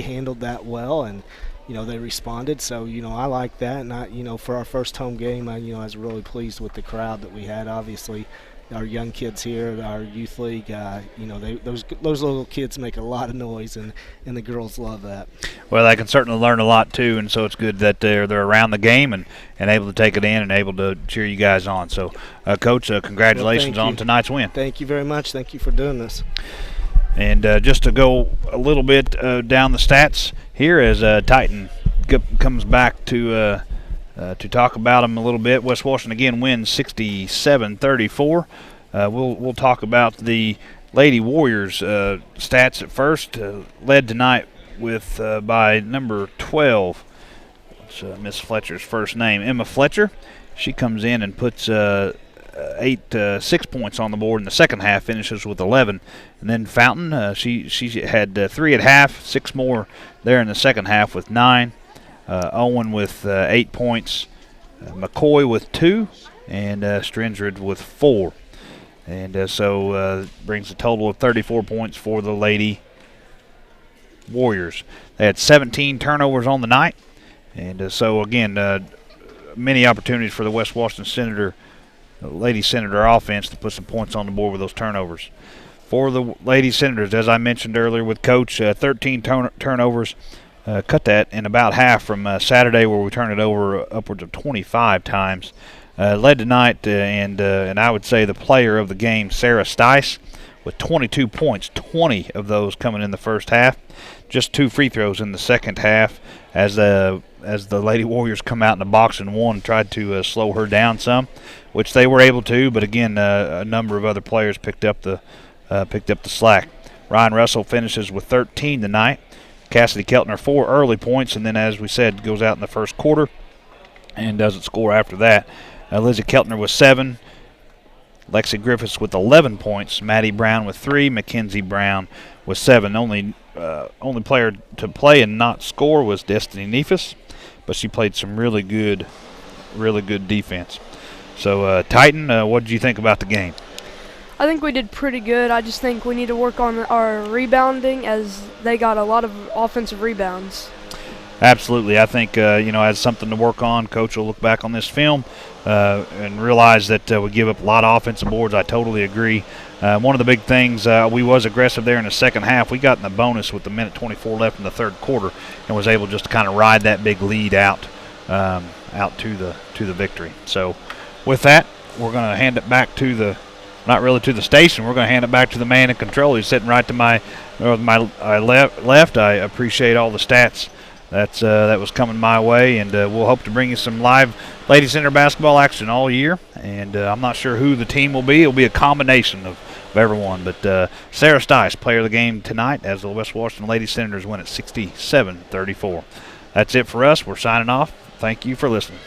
handled that well, and they responded. So I like that, and for our first home game, I was really pleased with the crowd that we had. Obviously, our young kids here, our youth league, those little kids make a lot of noise, and the girls love that. Well, they can certainly learn a lot too, and so it's good that they're around the game and able to take it in and able to cheer you guys on. So, Coach, congratulations on tonight's win. Thank you very much. Thank you for doing this. And just to go a little bit down the stats here as Titan comes back to talk about them a little bit. West Washington again wins 67-34. We'll talk about the Lady Warriors stats at first. Led tonight with by number 12. It's Miss Fletcher's first name, Emma Fletcher. She comes in and puts 6 points on the board in the second half, finishes with 11. And then Fountain, she had 3 at half, 6 more there in the second half with 9. Owen with 8 points, McCoy with 2, and Strindred with 4. And so brings a total of 34 points for the Lady Warriors. They had 17 turnovers on the night. And so, again, many opportunities for the West Washington Lady Senator offense to put some points on the board with those turnovers. For the Lady Senators, as I mentioned earlier with Coach, 13 turnovers. Cut that in about half from Saturday, where we turned it over upwards of 25 times. Led tonight, and I would say the player of the game, Sarah Stice, with 22 points, 20 of those coming in the first half. just 2 free throws in the second half as the Lady Warriors come out in the box and won, tried to slow her down some, which they were able to. But again, a number of other players picked up the slack. Ryan Russell finishes with 13 tonight. Cassidy Keltner 4 early points, and then, as we said, goes out in the first quarter and doesn't score after that. Lizzie Keltner with 7. Lexi Griffiths with 11 points. Maddie Brown with 3. Mackenzie Brown with 7. Only player to play and not score was Destiny Neefus, but she played some really good defense. So, Titan, what did you think about the game? I think we did pretty good. I just think we need to work on our rebounding, as they got a lot of offensive rebounds. Absolutely. I think, as something to work on, Coach will look back on this film and realize that we give up a lot of offensive boards. I totally agree. One of the big things, we was aggressive there in the second half. We got in the bonus with the minute 24 left in the third quarter and was able just to kind of ride that big lead out to the victory. So with that, we're going to hand it back to not really to the station. We're going to hand it back to the man in control. He's sitting right to my left. I appreciate all the stats that was coming my way, and we'll hope to bring you some live Lady Center basketball action all year. And I'm not sure who the team will be. It'll be a combination of everyone. But Sarah Stice, player of the game tonight, as the West Washington Lady Senators win at 67-34. That's it for us. We're signing off. Thank you for listening.